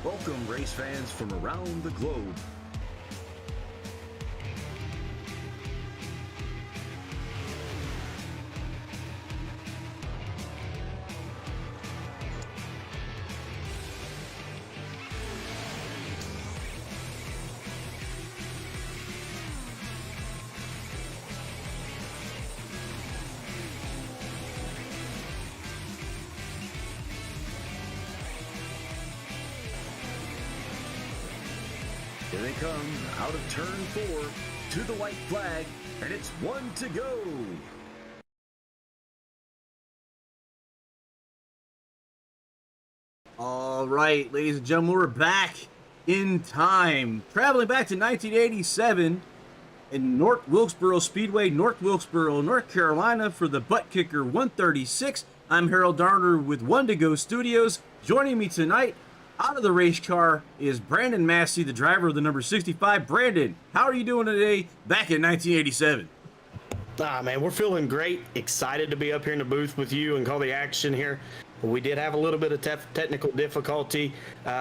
Welcome, race fans from around the globe. Here they come, out of turn 4, to the white flag, and it's 1 to go. All right, ladies and gentlemen, we're back in time. Traveling back to 1987 in North Wilkesboro Speedway, North Wilkesboro, North Carolina for the Butt Kicker 136. I'm Harold Darner with One to Go Studios. Joining me tonight out of the race car is Brandon Massey, the driver of the number 65. Brandon, how are you doing today back in 1987? Man, we're feeling great. Excited to be up here in the booth with you and call the action here. We did have a little bit of technical difficulty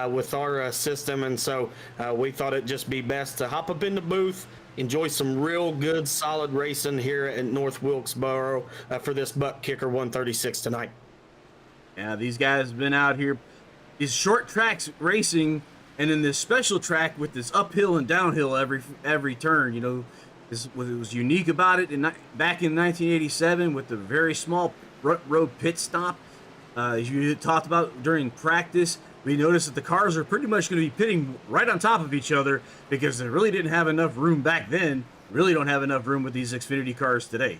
with our system, and so we thought it'd just be best to hop up in the booth, enjoy some real good, solid racing here at North Wilkesboro for this Butt Kicker 136 tonight. Yeah, these guys have been out here. These short tracks racing, and then this special track with this uphill and downhill every turn. You know, what was unique about it back in 1987 with the very small road pit stop. As you talked about during practice, we noticed that the cars are pretty much going to be pitting right on top of each other because they really didn't have enough room back then. Really don't have enough room with these Xfinity cars today.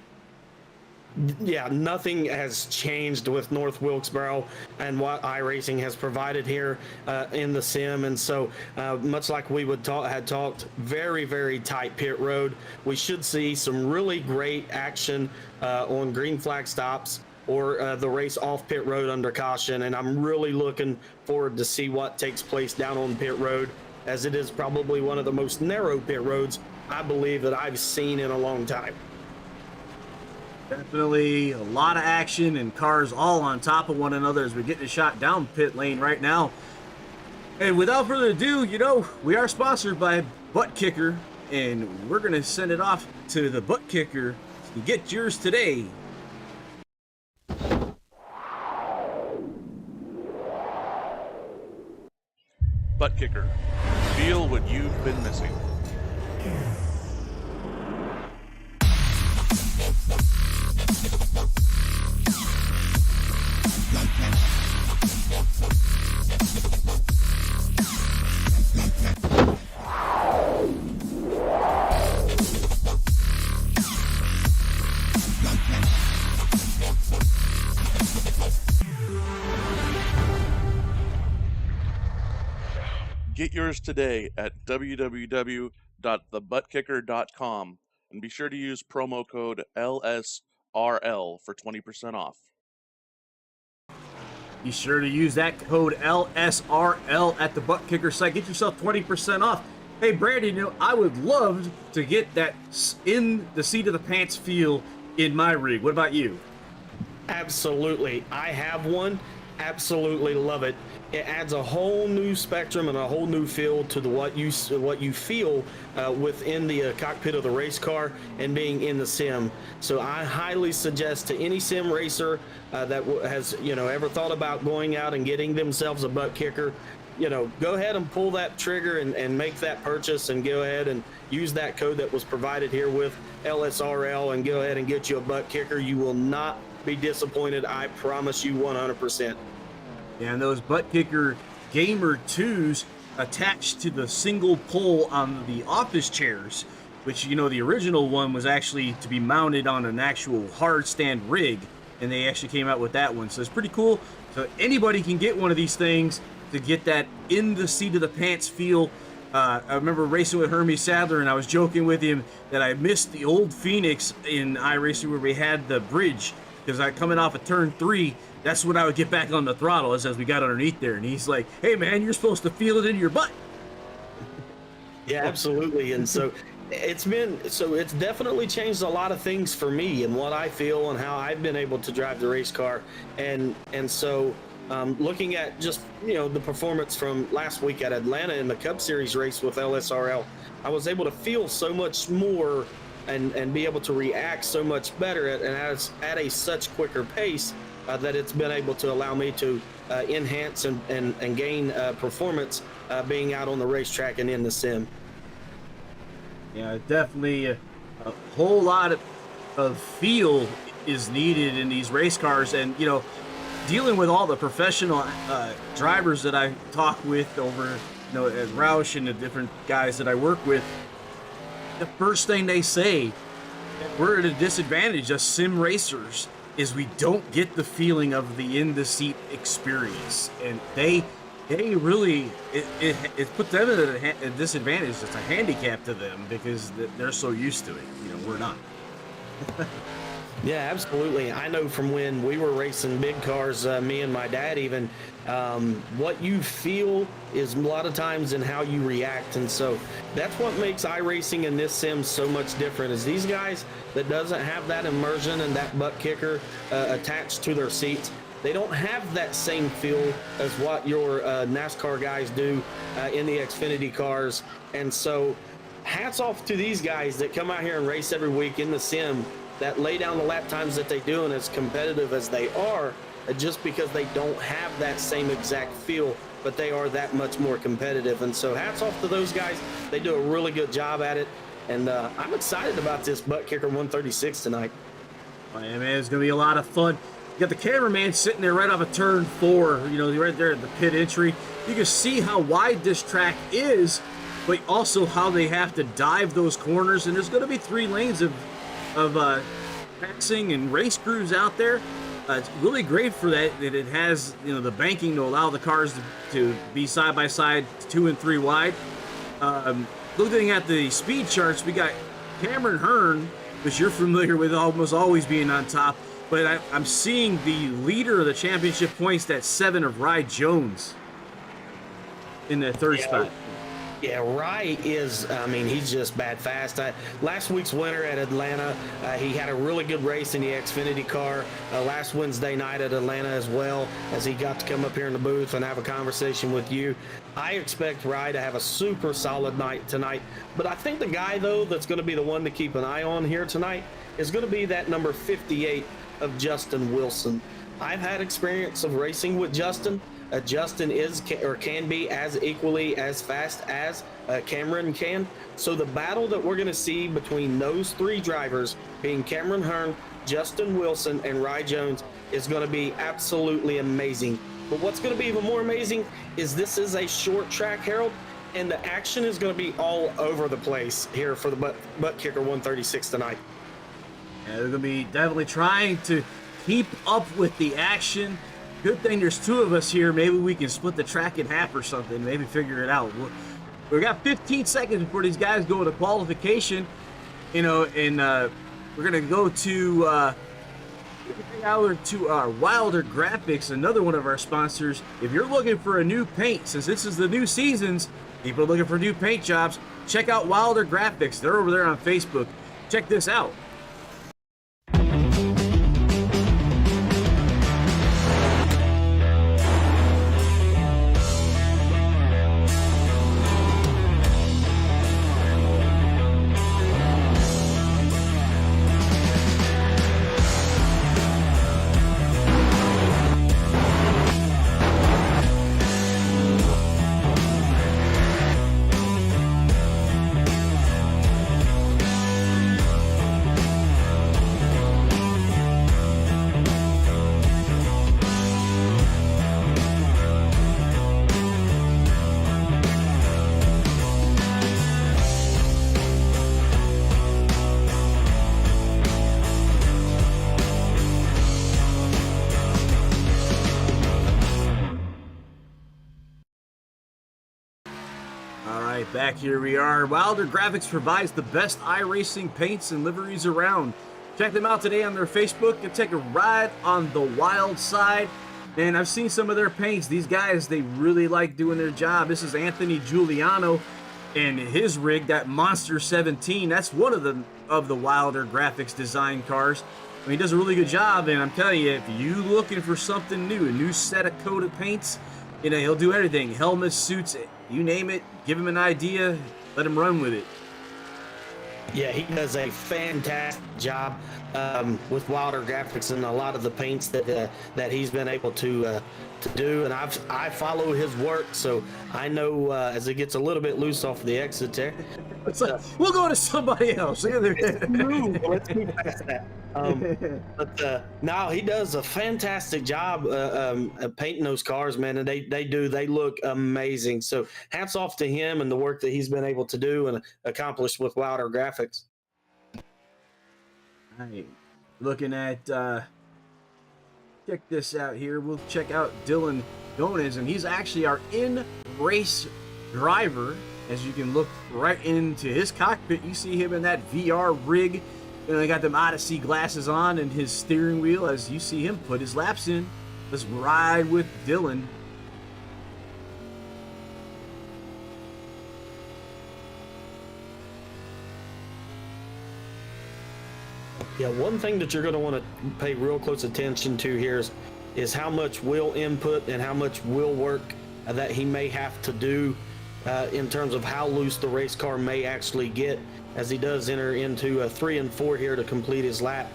Yeah, nothing has changed with North Wilkesboro and what iRacing has provided here in the sim. And so much like we had talked, very, very tight pit road. We should see some really great action on green flag stops or the race off pit road under caution. And I'm really looking forward to see what takes place down on pit road, as it is probably one of the most narrow pit roads I believe that I've seen in a long time. Definitely a lot of action and cars all on top of one another as we're getting a shot down pit lane right now. And without further ado, you know, we are sponsored by Butt Kicker, and we're going to send it off to the Butt Kicker to get yours today. Butt Kicker. Feel what you've been missing. Get yours today at www.thebuttkicker.com and be sure to use promo code LSRL for 20% off. Be sure to use that code LSRL at the Butt Kicker site. Get yourself 20% off. Hey, Brandon, you know, I would love to get that in the seat of the pants feel in my rig. What about you? Absolutely. I have one. Absolutely love it. It adds a whole new spectrum and a whole new feel to what you feel within the cockpit of the race car and being in the sim. So I highly suggest to any sim racer that has ever thought about going out and getting themselves a Butt Kicker, go ahead and pull that trigger and make that purchase, and go ahead and use that code that was provided here with LSRL and go ahead and get you a Butt Kicker. You will not be disappointed. I promise you 100%. And those Butt Kicker Gamer 2s attached to the single pole on the office chairs, which, the original one was actually to be mounted on an actual hard stand rig, and they actually came out with that one. So it's pretty cool. So anybody can get one of these things to get that in the seat of the pants feel. I remember racing with Hermes Sadler, and I was joking with him that I missed the old Phoenix in iRacing where we had the bridge, because coming off of turn 3, that's when I would get back on the throttle as we got underneath there. And he's like, hey, man, you're supposed to feel it in your butt. Yeah, absolutely. And so it's definitely changed a lot of things for me and what I feel and how I've been able to drive the race car. And so Looking at just, the performance from last week at Atlanta in the Cup Series race with LSRL, I was able to feel so much more and be able to react so much better at a such quicker pace that it's been able to allow me to enhance and gain performance being out on the racetrack and in the sim. Yeah, definitely a whole lot of feel is needed in these race cars. And, dealing with all the professional drivers that I talk with over, at Roush and the different guys that I work with, the first thing they say, we're at a disadvantage as sim racers, is we don't get the feeling of the in the seat experience. And they really, it put them at a disadvantage. It's a handicap to them because they're so used to it. We're not. Yeah, absolutely. I know from when we were racing big cars, me and my dad even, what you feel is a lot of times in how you react. And so that's what makes iRacing in this sim so much different, is these guys that doesn't have that immersion and that butt kicker attached to their seats, they don't have that same feel as what your NASCAR guys do in the Xfinity cars. And so hats off to these guys that come out here and race every week in the sim, that lay down the lap times that they do and as competitive as they are, just because they don't have that same exact feel, but they are that much more competitive. And so hats off to those guys. They do a really good job at it. And I'm excited about this Butt Kicker 136 tonight. Oh, yeah, man, it's going to be a lot of fun. You got the cameraman sitting there right off of turn 4, right there at the pit entry. You can see how wide this track is, but also how they have to dive those corners. And there's going to be 3 lanes of passing and race crews out there. It's really great for that it has the banking to allow the cars to be side by side, 2 and 3 wide. Looking at the speed charts, we got Cameron Hearn, which you're familiar with, almost always being on top, but I'm seeing the leader of the championship points, that 7 of Rye Jones, in the 3rd spot. Yeah, Rye is, he's just bad fast. Last week's winner at Atlanta, he had a really good race in the Xfinity car. Last Wednesday night at Atlanta as well, as he got to come up here in the booth and have a conversation with you. I expect Rye to have a super solid night tonight. But I think the guy, though, that's going to be the one to keep an eye on here tonight is going to be that number 58 of Justin Wilson. I've had experience of racing with Justin. Justin can be as equally as fast as Cameron can. So the battle that we're going to see between those 3 drivers, being Cameron Hearn, Justin Wilson, and Rye Jones, is going to be absolutely amazing. But what's going to be even more amazing is this is a short track, Harold, and the action is going to be all over the place here for the Butt Kicker 136 tonight. Yeah, they're going to be definitely trying to keep up with the action. Good thing there's 2 of us here. Maybe we can split the track in half or something. Maybe figure it out. We got 15 seconds before these guys go to qualification. And we're gonna go to Wilder Graphics, another one of our sponsors. If you're looking for a new paint, since this is the new seasons, people are looking for new paint jobs. Check out Wilder Graphics. They're over there on Facebook. Check this out. Back here we are. Wilder Graphics provides the best iRacing paints and liveries around. Check them out today on their Facebook and take a ride on the wild side. And I've seen some of their paints. These guys, they really like doing their job. This is Anthony Giuliano and his rig, that Monster 17. That's one of the Wilder Graphics design cars. I mean, he does a really good job, and I'm telling you, if you looking for something new, a new set of coat of paints, he'll do everything. Helmets, suits, you name it. Give him an idea, let him run with it. Yeah, he does a fantastic job with Wilder Graphics and a lot of the paints that he's been able to do. And I follow his work, so I know as it gets a little bit loose off the exit there. We'll go to somebody else. Let's move past that. But no, he does a fantastic job painting those cars, man, and they look amazing. So hats off to him and the work that he's been able to do and accomplish with Wilder Graphics. All right, looking at check this out here. We'll check out Dylan Gomez, and he's actually our in-race driver. As you can look right into his cockpit, you see him in that VR rig. And I got them Odyssey glasses on and his steering wheel as you see him put his laps in. Let's ride with Dylan. Yeah, one thing that you're going to want to pay real close attention to here is how much wheel input and how much wheel work that he may have to do in terms of how loose the race car may actually get as he does enter into 3 and 4 here to complete his lap.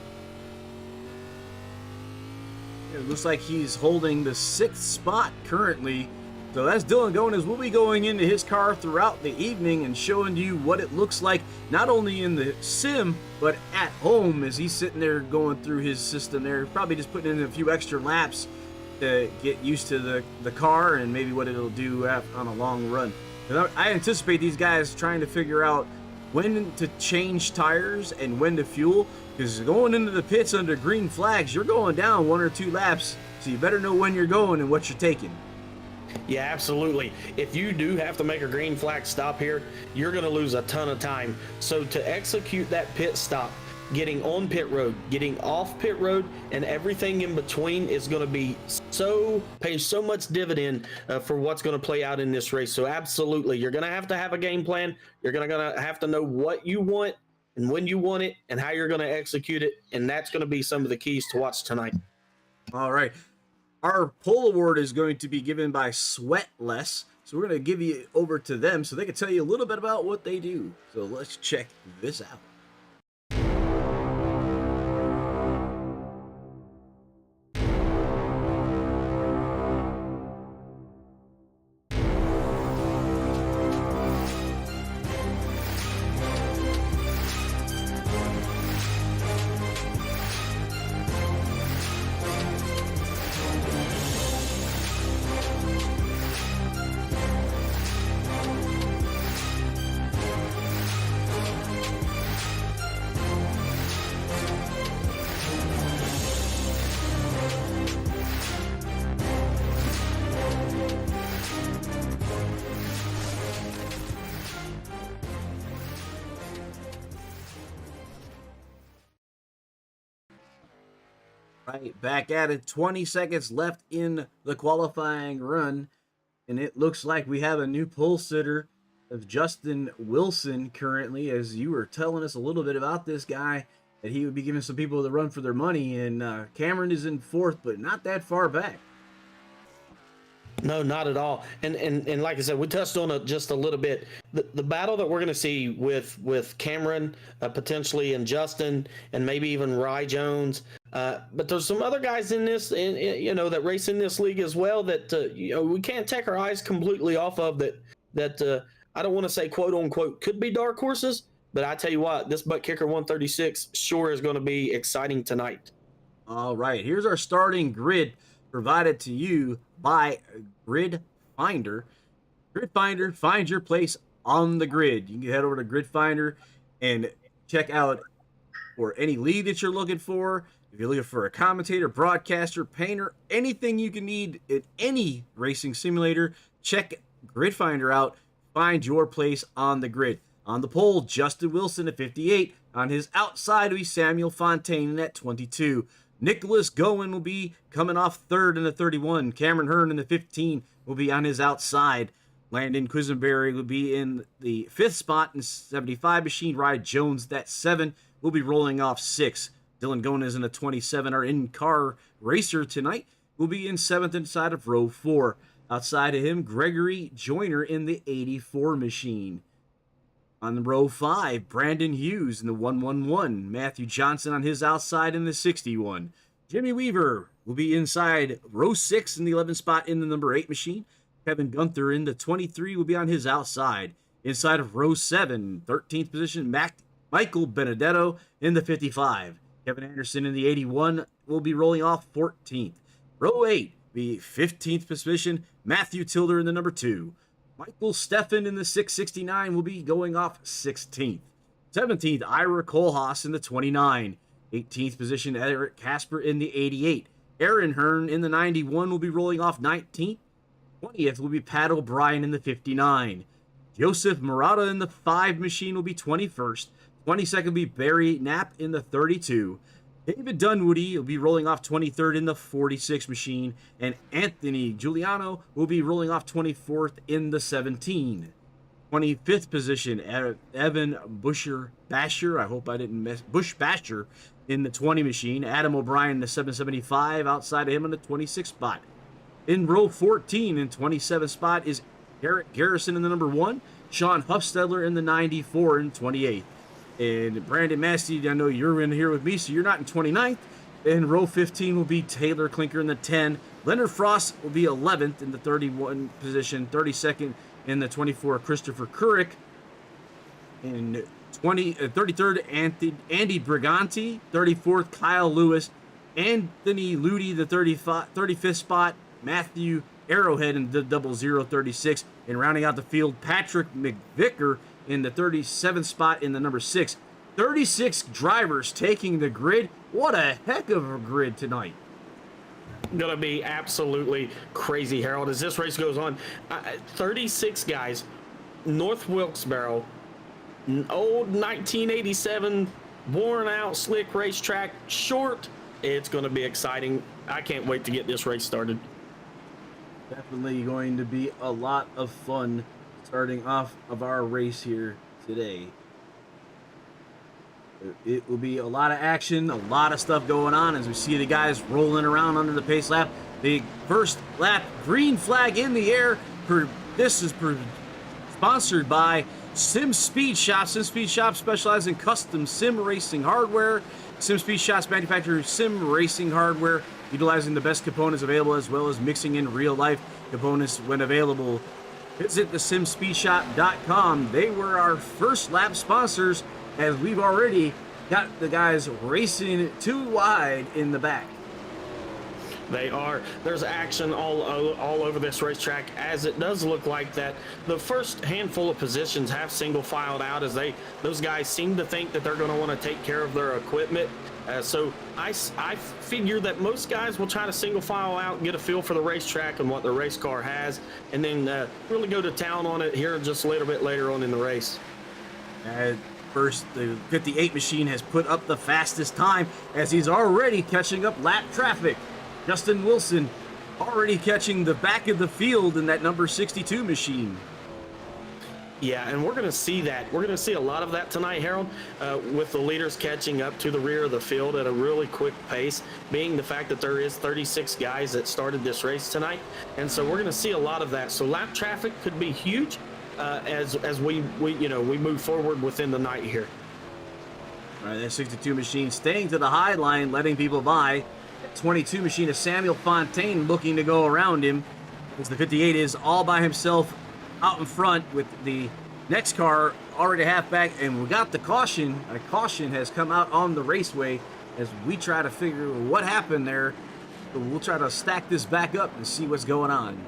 It looks like he's holding the 6th spot currently. So that's Dylan Gomez. We'll be going into his car throughout the evening and showing you what it looks like, not only in the sim, but at home as he's sitting there going through his system there, probably just putting in a few extra laps to get used to the car and maybe what it'll do on a long run. I anticipate these guys trying to figure out when to change tires and when to fuel, because going into the pits under green flags, you're going down 1 or 2 laps, so you better know when you're going and what you're taking. Yeah, absolutely. If you do have to make a green flag stop here, you're going to lose a ton of time. So to execute that pit stop, getting on pit road, getting off pit road, and everything in between is going to be pay so much dividend for what's going to play out in this race. So absolutely, you're going to have a game plan. You're going to have to know what you want and when you want it and how you're going to execute it. And that's going to be some of the keys to watch tonight. All right. Our pole award is going to be given by Sweatless. So we're going to give you over to them so they can tell you a little bit about what they do. So let's check this out. Right, back at it. 20 seconds left in the qualifying run. And it looks like we have a new pole sitter of Justin Wilson currently, as you were telling us a little bit about this guy, that he would be giving some people the run for their money. And Cameron is in 4th, but not that far back. No, not at all. And like I said, we touched on it just a little bit. The battle that we're going to see with Cameron potentially and Justin and maybe even Rye Jones. But there's some other guys in this, that race in this league as well that we can't take our eyes completely off of. That I don't want to say quote unquote could be dark horses, but I tell you what, this Butt Kicker 136 sure is going to be exciting tonight. All right, here's our starting grid provided to you by Grid Finder. Grid Finder, find your place on the grid. You can head over to Grid Finder and check out for any lead that you're looking for. If you're looking for a commentator, broadcaster, painter, anything you can need in any racing simulator, check Grid Finder out. Find your place on the grid. On the pole, Justin Wilson at 58. On his outside will be Samuel Fontaine at 22. Nicholas Gowen will be coming off 3rd in the 31. Cameron Hearn in the 15 will be on his outside. Landon Quisenberry will be in the 5th spot in 75 machine. Rye Jones, that 7, will be rolling off 6. Dylan Gomez in a 27, our in-car racer tonight, will be in 7th inside of row 4. Outside of him, Gregory Joyner in the 84 machine. On row 5, Brandon Hughes in the 111. Matthew Johnson on his outside in the 61. Jimmy Weaver will be inside row 6 in the 11 spot in the number 8 machine. Kevin Gunther in the 23 will be on his outside. Inside of row 7, 13th position, Michael Benedetto in the 55. Kevin Anderson in the 81 will be rolling off 14th. Row 8, the 15th position, Matthew Tilder in the number 2. Michael Steffen in the 669 will be going off 16th. 17th, Ira Kohlhaas in the 29. 18th position, Eric Casper in the 88. Aaron Hearn in the 91 will be rolling off 19th. 20th will be Pat O'Brien in the 59. Joseph Murata in the 5 machine will be 21st. 22nd will be Barry Knapp in the 32. David Dunwoody will be rolling off 23rd in the 46 machine, and Anthony Giuliano will be rolling off 24th in the 17. 25th position, Evan Basher, I hope I didn't miss, Bush Basher in the 20 machine. Adam O'Brien in the 775, outside of him in the 26 spot. In row 14 and 27 spot is Garrett Garrison in the number 1, Sean Huffstedler in the 94 and 28th. And Brandon Massey, I know you're in here with me, so you're not in 29th. In row 15 will be Taylor Clinker in the 10. Leonard Frost will be 11th in the 31 position. 32nd in the 24, Christopher Couric. In 33rd, Andy Briganti. 34th, Kyle Lewis. Anthony Ludi, the 35th spot. Matthew Arrowhead in the 0036. And rounding out the field, Patrick McVicker in the 37th spot in the number 6. 36 drivers taking the grid. What a heck of a grid tonight. Gonna be absolutely crazy, Harold, as this race goes on. 36 guys, North Wilkesboro, old 1987 worn out slick racetrack, short. It's gonna be exciting. I can't wait to get this race started. Definitely going to be a lot of fun starting off of our race here today. It will be a lot of action, a lot of stuff going on as we see the guys rolling around under the pace lap. The first lap, green flag in the air. This is sponsored by Sim Speed Shop. Sim Speed Shop specializes in custom sim racing hardware. Sim Speed Shops manufactures sim racing hardware, utilizing the best components available as well as mixing in real-life components when available. Visit thesimspeedshop.com. They were our first lap sponsors, as we've already got the guys racing too wide in the back. They are. There's action all over this racetrack, as it does look like that the first handful of positions have single filed out, as those guys seem to think that they're going to want to take care of their equipment. So I figure that most guys will try to single file out and get a feel for the racetrack and what the race car has, and then really go to town on it here just a little bit later on in the race. First, the 58 machine has put up the fastest time as he's already catching up lap traffic. Justin Wilson already catching the back of the field in that number 62 machine. Yeah, and we're going to see that. We're going to see a lot of that tonight, Harold, with the leaders catching up to the rear of the field at a really quick pace, being the fact that there is 36 guys that started this race tonight. And so we're going to see a lot of that. So lap traffic could be huge as we move forward within the night here. All right, that 62 machine staying to the high line, letting people by. That 22 machine is Samuel Fontaine looking to go around him, as the 58 is all by himself out in front with the next car already half back, and we got the caution. A caution has come out on the raceway as we try to figure what happened there. So we'll try to stack this back up and see what's going on.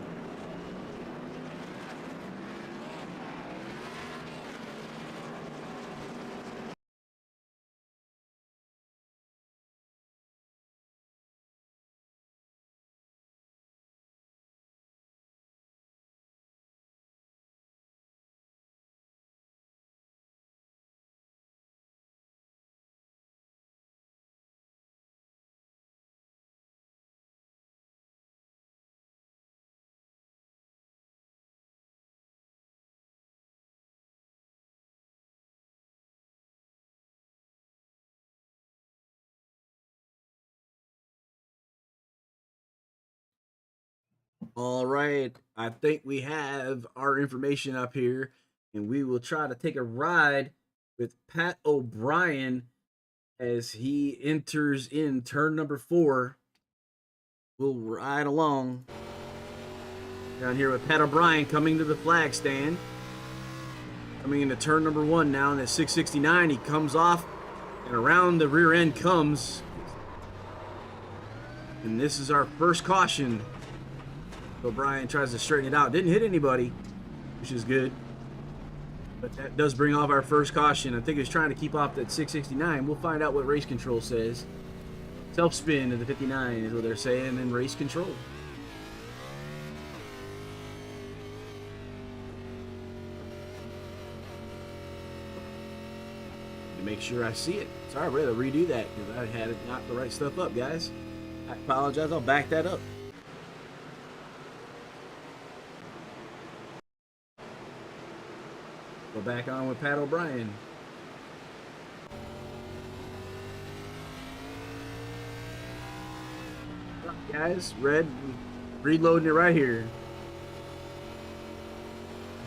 All right, I think we have our information up here, and we will try to take a ride with Pat O'Brien as he enters in turn number 4. We'll ride along down here with Pat O'Brien coming to the flag stand. Coming into turn number 1 now in at 669. He comes off and around the rear end comes. And this is our first caution. O'Brien tries to straighten it out. Didn't hit anybody, which is good. But that does bring off our first caution. I think he's trying to keep off that 669. We'll find out what race control says. Self-spin to the 59 is what they're saying in race control. To make sure I see it. Sorry, we had to redo that because I had it not the right stuff up, guys. I apologize. I'll back that up. Go back on with Pat O'Brien. Guys, red, reloading it right here.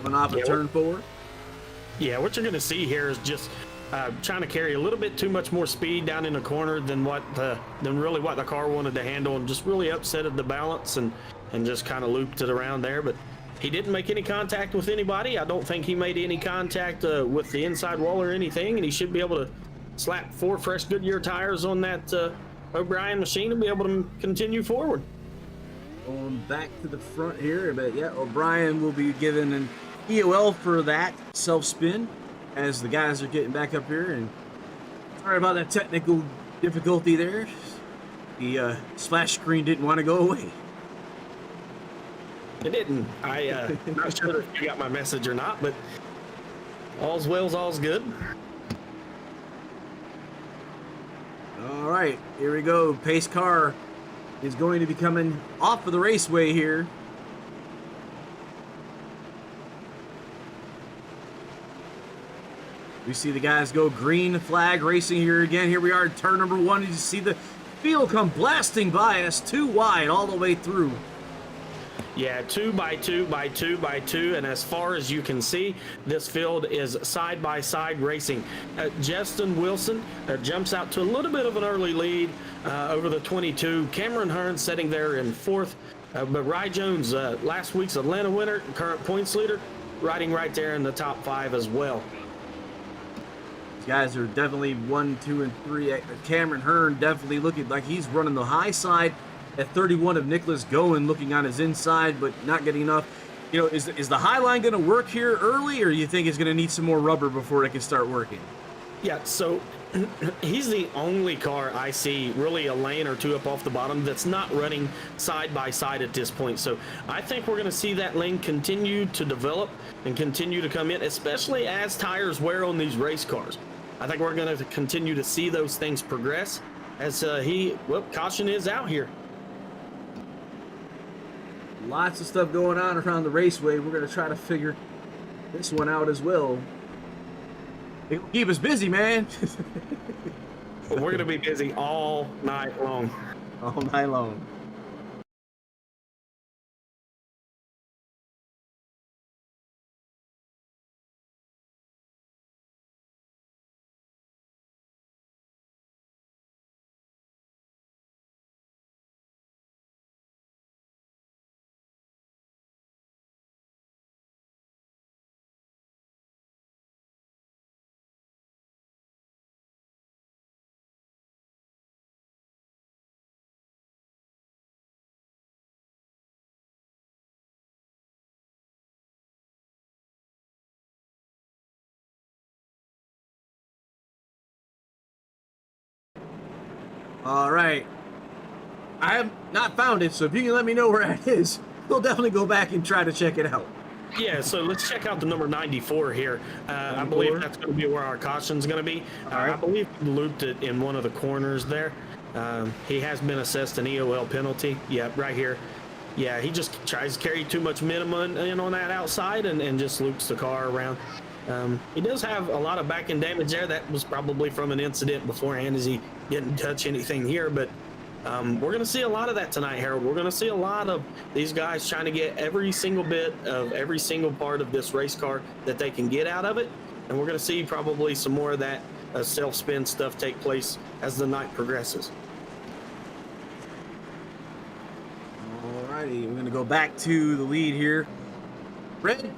Coming off of turn 4. Yeah, what you're going to see here is just trying to carry a little bit too much more speed down in the corner than really what the car wanted to handle, and just really upsetted the balance and just kind of looped it around there. But he didn't make any contact with anybody. I don't think he made any contact with the inside wall or anything, and he should be able to slap 4 fresh Goodyear tires on that O'Brien machine and be able to continue forward. Going back to the front here, but yeah, O'Brien will be given an EOL for that self-spin as the guys are getting back up here. And sorry about that technical difficulty there. The splash screen didn't want to go away. It didn't. I'm not sure if you got my message or not, but all's well, all's good. All right, here we go. Pace car is going to be coming off of the raceway here. We see the guys go green flag racing here again. Here we are at turn number 1. You see the field come blasting by us, 2 wide all the way through. Yeah, 2 by 2 by 2 by 2, and as far as you can see, this field is side-by-side racing. Justin Wilson jumps out to a little bit of an early lead over the 22. Cameron Hearn sitting there in 4th, but Rye Jones, last week's Atlanta winner, current points leader, riding right there in the top 5 as well. These guys are definitely 1, 2, and 3. Cameron Hearn definitely looking like he's running the high side at 31 of Nicholas Goen, looking on his inside, but not getting enough. You know, is the high line going to work here early, or do you think it's going to need some more rubber before it can start working? Yeah, so he's the only car I see really a lane or 2 up off the bottom that's not running side by side at this point. So I think we're going to see that lane continue to develop and continue to come in, especially as tires wear on these race cars. I think we're going to continue to see those things progress as caution is out here. Lots of stuff going on around the raceway. We're going to try to figure this one out as well. It'll keep us busy, man. We're going to be busy all night long. All night long. All right. I have not found it, so if you can let me know where it is, we'll definitely go back and try to check it out. Yeah, so let's check out the number 94 here. I believe that's going to be where our caution's going to be. Right. I believe he looped it in one of the corners there. He has been assessed an EOL penalty. Yeah, right here. Yeah, he just tries to carry too much minimum in on that outside and just loops the car around. He does have a lot of back end damage there. That was probably from an incident beforehand as he didn't touch anything here, but We're going to see a lot of that tonight, Harold. We're going to see a lot of these guys trying to get every single bit of every single part of this race car that they can get out of it. And we're going to see probably some more of that self-spin stuff take place as the night progresses. Alrighty, we're going to go back to the lead here. Red,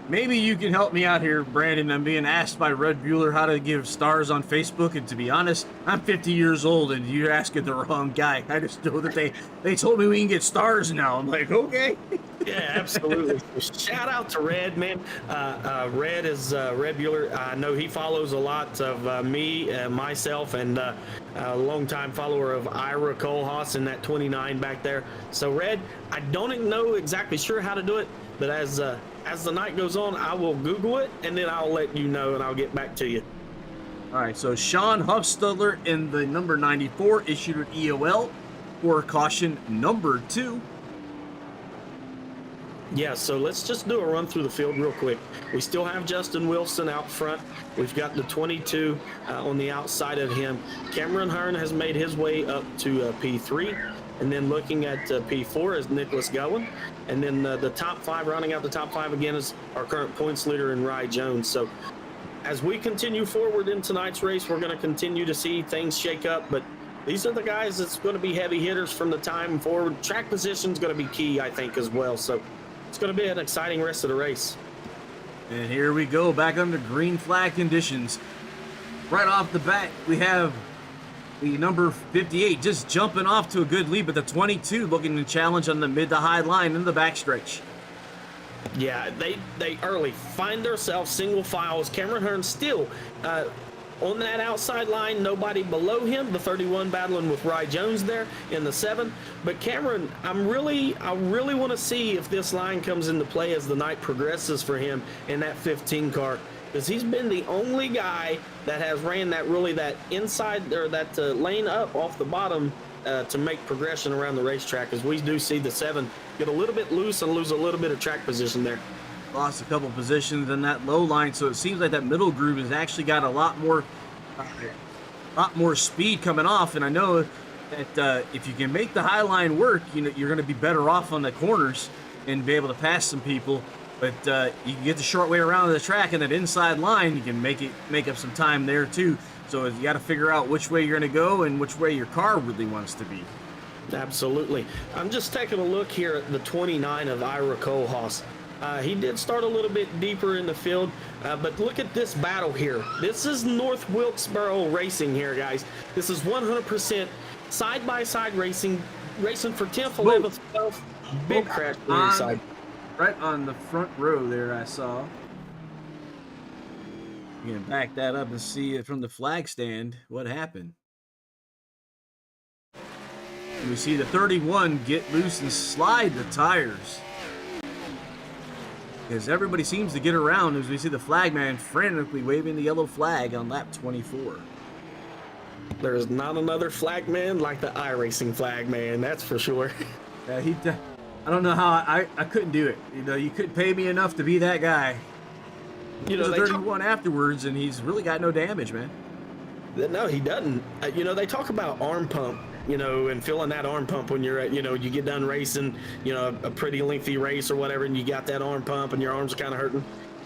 maybe you can help me out here, Brandon. I'm being asked by Red Bueller how to give stars on Facebook, and to be honest, I'm 50 years old, and you're asking the wrong guy. I just know that they told me we can get stars now. I'm like, okay. Yeah, absolutely. Shout out to Red, man. Red is Red Bueller. I know he follows a lot of me, myself, and a longtime follower of Ira Kohlhaas in that 29 back there. So, Red, I don't know exactly sure how to do it, but as the night goes on, I will Google it, and then I'll let you know, and I'll get back to you. All right, so Sean Huffstudler in the number 94 issued an EOL for caution number 2. Yeah, so let's just do a run through the field real quick. We still have Justin Wilson out front. We've got the 22 on the outside of him. Cameron Hearn has made his way up to P3. And then looking at P4 is Nicholas Gowan. And then the top 5, rounding out the top 5 again, is our current points leader in Rye Jones. So as we continue forward in tonight's race, we're going to continue to see things shake up. But these are the guys that's going to be heavy hitters from the time forward. Track position is going to be key, I think, as well. So it's going to be an exciting rest of the race. And here we go, back under green flag conditions. Right off the bat, we have the number 58 just jumping off to a good lead, but the 22 looking to challenge on the mid to high line in the backstretch. Yeah, they early find themselves single files. Cameron Hearn still on that outside line, nobody below him. The 31 battling with Rye Jones there in the 7. But Cameron, I really want to see if this line comes into play as the night progresses for him in that 15 car, because he's been the only guy that has ran that inside or that lane up off the bottom to make progression around the racetrack, as we do see the 7 get a little bit loose and lose a little bit of track position there. Lost a couple positions in that low line, so it seems like that middle groove has actually got a lot more speed coming off. And I know that if you can make the high line work, you're going to be better off on the corners and be able to pass some people. But you can get the short way around the track, and that inside line, you can make up some time there too. So you got to figure out which way you're going to go and which way your car really wants to be. Absolutely. I'm just taking a look here at the 29 of Ira Kohlhaas. He did start a little bit deeper in the field, but look at this battle here. This is North Wilkesboro racing here, guys. This is 100% side-by-side racing for 10th, 11th, 12th. Big crash inside. Right on the front row there, I saw. You can back that up and see it from the flag stand. What happened? We see the 31 get loose and slide the tires, because everybody seems to get around as we see the flagman frantically waving the yellow flag on lap 24. There's not another flagman like the iRacing flagman, that's for sure. Yeah, I don't know how I couldn't do it. You couldn't pay me enough to be that guy. There's a 31 afterwards, and he's really got no damage, man. No, he doesn't. They talk about arm pump, and feeling that arm pump when you're at, you get done racing, a pretty lengthy race or whatever, and you got that arm pump and your arms are kind of hurting.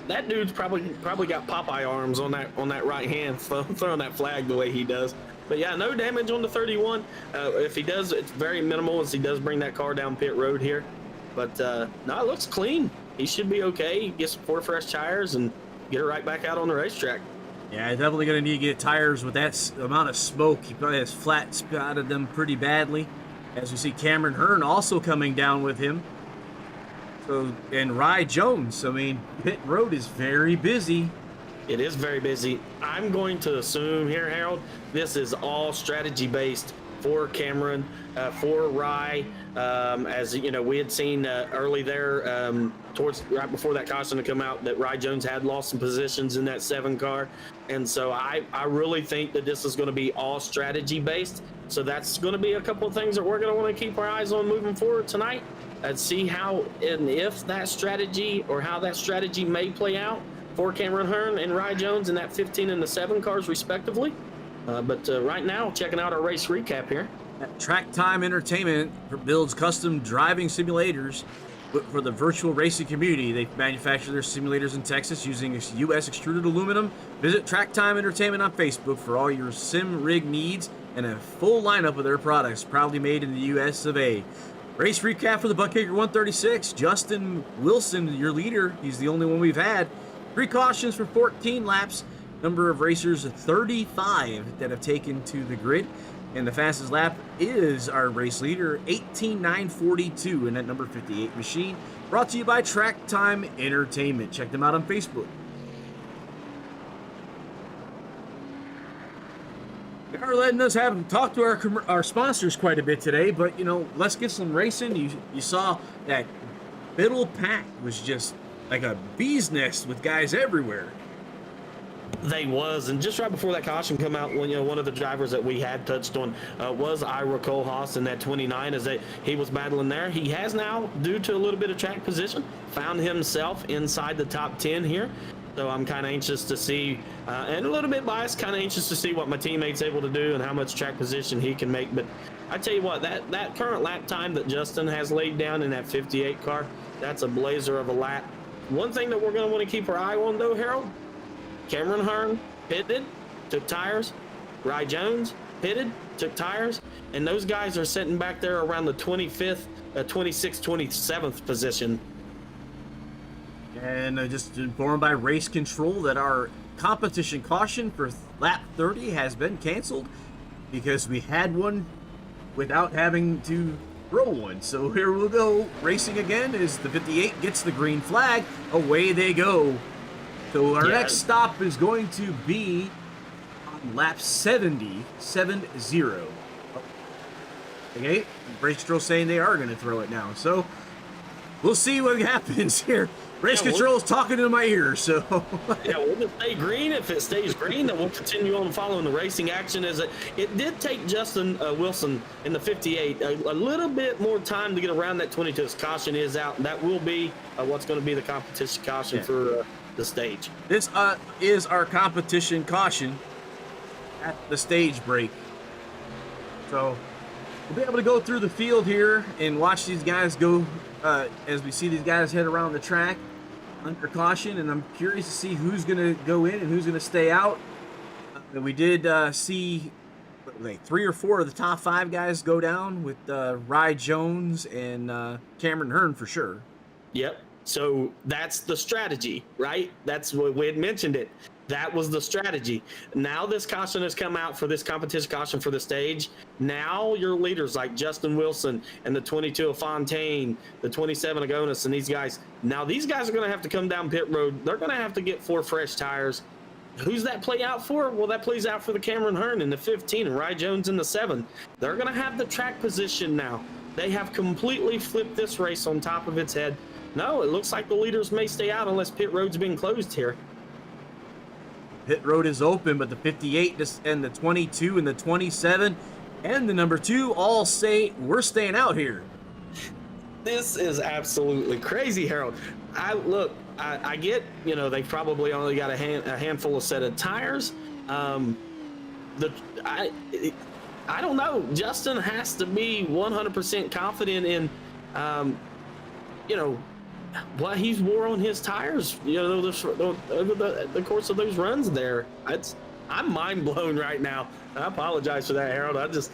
That dude's probably got Popeye arms on that right hand, throwing that flag the way he does. But yeah, no damage on the 31. If he does, it's very minimal as he does bring that car down pit road here. But no, it looks clean. He should be okay. Get some 4 fresh tires and get it right back out on the racetrack. Yeah, definitely going to need to get tires with that amount of smoke. He probably has flat spotted them pretty badly. As we see Cameron Hearn also coming down with him. So, and Rye Jones. Pit road is very busy. It is very busy. I'm going to assume here, Harold, this is all strategy based for Cameron, for Rye. As we had seen early there, towards right before that caution to come out, that Rye Jones had lost some positions in that 7 car, and so I really think that this is going to be all strategy based. So that's going to be a couple of things that we're going to want to keep our eyes on moving forward tonight, and see how and if that strategy or how that strategy may play out for Cameron Hearn and Rye Jones in that 15 and the 7 cars respectively. But right now, checking out our race recap here. Track Time Entertainment builds custom driving simulators for the virtual racing community. They manufacture their simulators in Texas using U.S. extruded aluminum. Visit Track Time Entertainment on Facebook for all your sim rig needs and a full lineup of their products, proudly made in the U.S. of A. Race recap for the Buckkicker 136. Justin Wilson, your leader. He's the only one we've had. Precautions for 14 laps. Number of racers 35 that have taken to the grid. And the fastest lap is our race leader, 18:09.42 in that number 58 machine. Brought to you by Track Time Entertainment. Check them out on Facebook. They are letting us talk to our sponsors quite a bit today, but let's get some racing. You saw that middle pack was just like a bee's nest with guys everywhere. They was, and just right before that caution come out, when one of the drivers that we had touched on was Ira Kohlhaas in that 29, as he was battling there. He has now, due to a little bit of track position, found himself inside the top 10 here. So I'm kind of anxious to see, and a little bit biased, kind of anxious to see what my teammate's able to do and how much track position he can make. But I tell you what, that current lap time that Justin has laid down in that 58 car, that's a blazer of a lap. One thing that we're going to want to keep our eye on, though, Harold, Cameron Hearn pitted, took tires. Rye Jones pitted, took tires. And those guys are sitting back there around the 25th, 26th, 27th position. And just informed by Race Control that our competition caution for lap 30 has been canceled because we had one without having to throw one. So here we'll go racing again as the 58 gets the green flag. Away they go. So our next stop is going to be on lap 70. Okay, Race Control saying they are going to throw it now. So we'll see what happens here. Race Control is talking in my ear, so. Yeah, we'll just stay green. If it stays green, then we'll continue on following the racing action. As it did take Justin Wilson in the 58 a little bit more time to get around that 22. His caution is out, and that will be what's going to be the competition caution for the stage. This is our competition caution at the stage break. So we'll be able to go through the field here and watch these guys go as we see these guys head around the track under caution, and I'm curious to see who's going to go in and who's going to stay out. We did see like 3 or 4 of the top 5 guys go down with Rye Jones and Cameron Hearn for sure. Yep. So that's the strategy, right? That's what we had mentioned it. That was the strategy. Now this caution has come out for this competition caution for the stage. Now your leaders like Justin Wilson and the 22 of Fontaine, the 27 of Agonis, and these guys. Now these guys are going to have to come down pit road. They're going to have to get 4 fresh tires. Who's that play out for? Well, that plays out for the Cameron Hearn in the 15 and Rye Jones in the 7. They're going to have the track position now. They have completely flipped this race on top of its head. No, it looks like the leaders may stay out unless pit road's been closed here. Pit road is open, but the 58 and the 22 and the 27 and the number 2 all say we're staying out here. This is absolutely crazy, Harold. I get, they probably only got a handful of set of tires. I don't know. Justin has to be 100% confident in, what he's wore on his tires, over the course of those runs there. I'm mind blown right now. I apologize for that, Harold.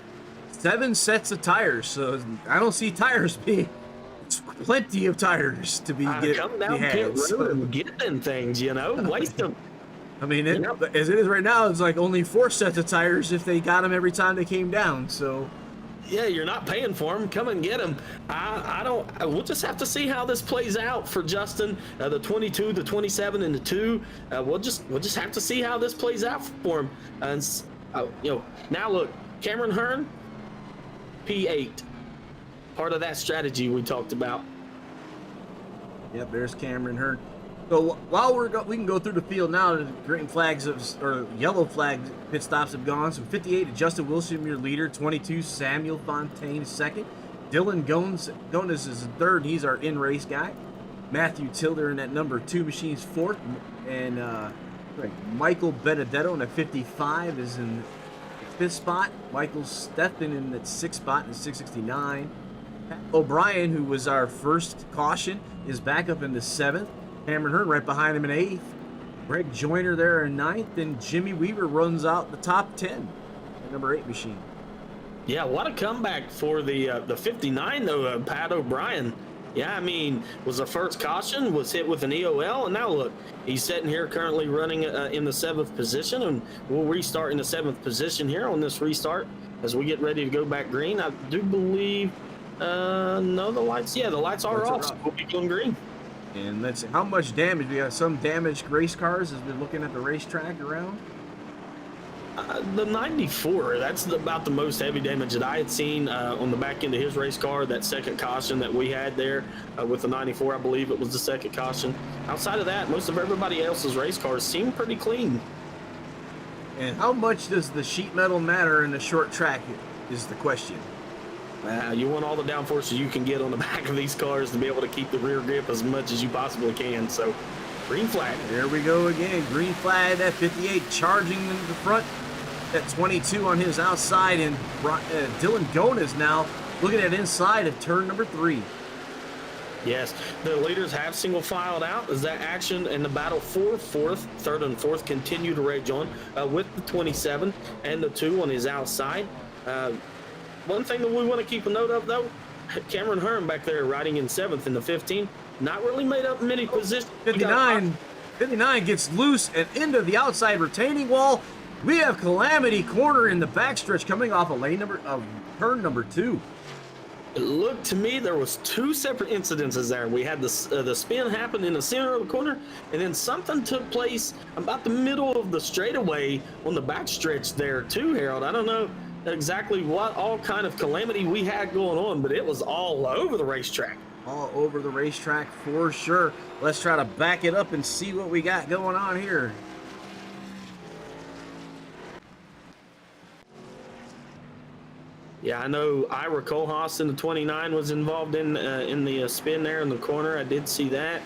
7 sets of tires, so I don't see tires being. It's plenty of tires to be come down pit road and get them things, waste them. I mean, as it is right now, it's like only 4 sets of tires if they got them every time they came down. So. Yeah, you're not paying for them. Come and get them. We'll just have to see how this plays out for Justin. The 22, the 27, and the 2. We'll just have to see how this plays out for him. And now look, Cameron Hearn, P8, part of that strategy we talked about. Yep, there's Cameron Hearn. So while we can go through the field now, the green flags or yellow flag pit stops have gone. So 58, Justin Wilson, your leader. 22, Samuel Fontaine, second. Dylan Gones is third. He's our in-race guy. Matthew Tilder in that number 2 machine's fourth. And Michael Benedetto in that 55 is in 5th spot. Michael Stephan in that 6th spot in 669. Pat O'Brien, who was our first caution, is back up in the 7th. Cameron Hearn right behind him in 8th. Greg Joyner there in 9th. And Jimmy Weaver runs out the top 10. The number 8 machine. Yeah, what a comeback for the 59 though, Pat O'Brien. Yeah, I mean, was the first caution, was hit with an EOL, and now look, he's sitting here currently running in the 7th position, and we'll restart in the 7th position here on this restart as we get ready to go back green. I do believe, no, the lights are off, so we'll be going green. And let's see, how much damage? We got some damaged race cars as we're looking at the racetrack around. The 94, that's about the most heavy damage that I had seen on the back end of his race car. That second caution that we had there with the 94, I believe it was the second caution. Outside of that, most of everybody else's race cars seem pretty clean. And how much does the sheet metal matter in the short track is the question. You want all the downforces you can get on the back of these cars to be able to keep the rear grip as much as you possibly can. So, green flag. There we go again. Green flag at 58, charging into the front. At 22 on his outside, and Dylan Gomez now looking at inside of turn number 3. Yes, the leaders have single filed out as that action and the battle for third and fourth continue to rage on with the 27 and the 2 on his outside. One thing that we want to keep a note of though, Cameron Hearn back there riding in 7th in the 15, not really made up many positions. 59 gets loose and into the outside retaining wall. We have Calamity Corner in the backstretch coming off of turn number 2. It looked to me there was 2 separate incidences there. We had the spin happen in the center of the corner, and then something took place about the middle of the straightaway on the backstretch there too, Harold. I don't know exactly what all kind of calamity we had going on, but it was all over the racetrack. All over the racetrack for sure. Let's try to back it up and see what we got going on here. Yeah, I know Ira Kohlhaas in the 29 was involved in the spin there in the corner. I did see that.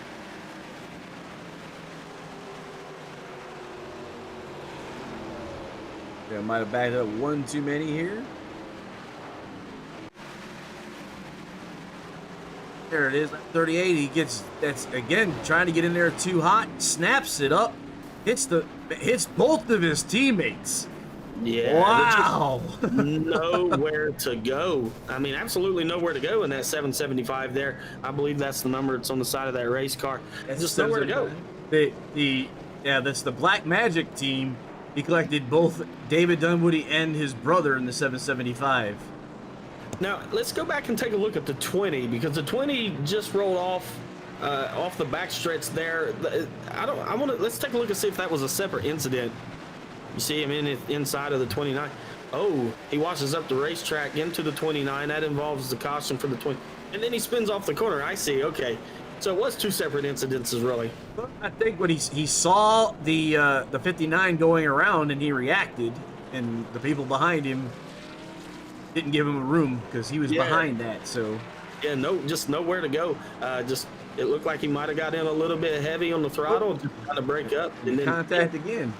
Yeah, might have backed up one too many here. There it is, 38. He gets, that's again trying to get in there too hot. Snaps it up, hits both of his teammates. Yeah. Wow. Nowhere to go. I mean, absolutely nowhere to go in that 775 there. I believe that's the number that's on the side of that race car. It's just nowhere to go. That's the Black Magic team. He collected both David Dunwoody and his brother in the 775. Now, let's go back and take a look at the 20, because the 20 just rolled off the backstretch there. Let's take a look and see if that was a separate incident. You see him inside of the 29. Oh, he washes up the racetrack into the 29. That involves the caution for the 20. And then he spins off the corner. I see. Okay. So it was 2 separate incidences, really. I think when he saw the 59 going around and he reacted, and the people behind him didn't give him a room because he was behind that. So yeah, just nowhere to go. It looked like he might have got in a little bit heavy on the throttle, just trying to break up, and then contact again.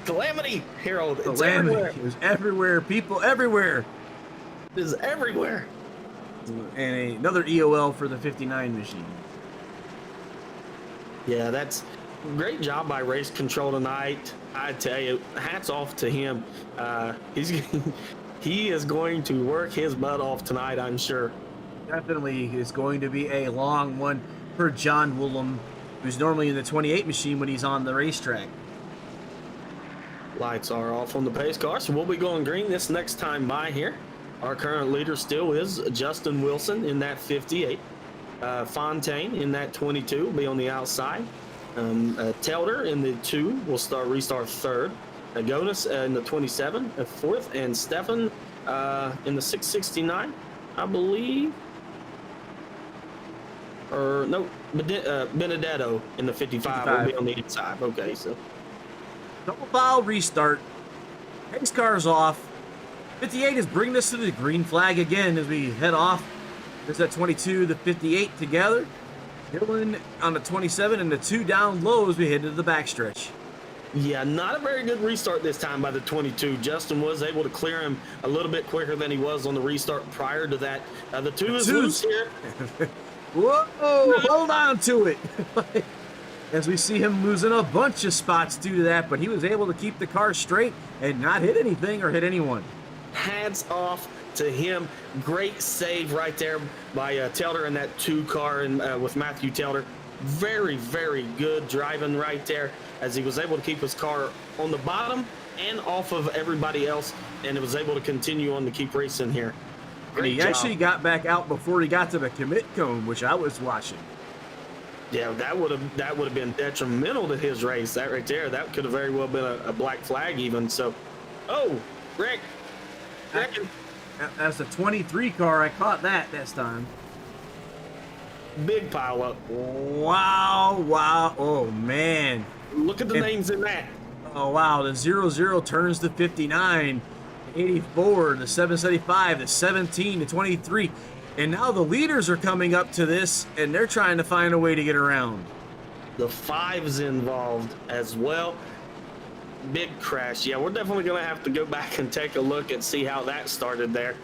Calamity, Harold. It's Calamity. everywhere. It was everywhere. People everywhere. It is everywhere. And another EOL for the 59 machine. Yeah, that's great job by Race Control tonight. I tell you, hats off to him. He is going to work his butt off tonight, I'm sure. Definitely is going to be a long one for John Woolham, who's normally in the 28 machine when he's on the racetrack. Lights are off on the pace car, so we'll be going green this next time by here. Our current leader still is Justin Wilson in that 58. Fontaine in that 22 will be on the outside. Telder in the 2 will restart third. Agonis in the 27 at fourth, and Stefan in the 669, I believe. Or no, Benedetto in the 55 will be on the inside. Okay, so double foul restart. Pace car's off. 58 is bringing us to the green flag again as we head off. There's that 22, the 58 together. Dylan on the 27 and the 2 down low as we head to the backstretch. Yeah, not a very good restart this time by the 22. Justin was able to clear him a little bit quicker than he was on the restart prior to that. The 2 is loose here. Whoa, hold on to it. As we see him losing a bunch of spots due to that, but he was able to keep the car straight and not hit anything or hit anyone. Hats off to him. Great save right there by Telder in that 2 car and with Matthew Telder. Very, very good driving right there as he was able to keep his car on the bottom and off of everybody else, and it was able to continue on to keep racing here. Great job. Actually got back out before he got to the commit cone, which I was watching. Yeah, that would have been detrimental to his race. That right there, that could have very well been a black flag even. So, oh, Rick. That's a 23 car. I caught that this time. Big pile up. Wow. Oh, man. Look at the names in that. Oh, wow. The 00 turns to 59, 84, the 775, the 17, the 23. And now the leaders are coming up to this, and they're trying to find a way to get around. The 5's involved as well. Big crash. Yeah, we're definitely going to have to go back and take a look and see how that started there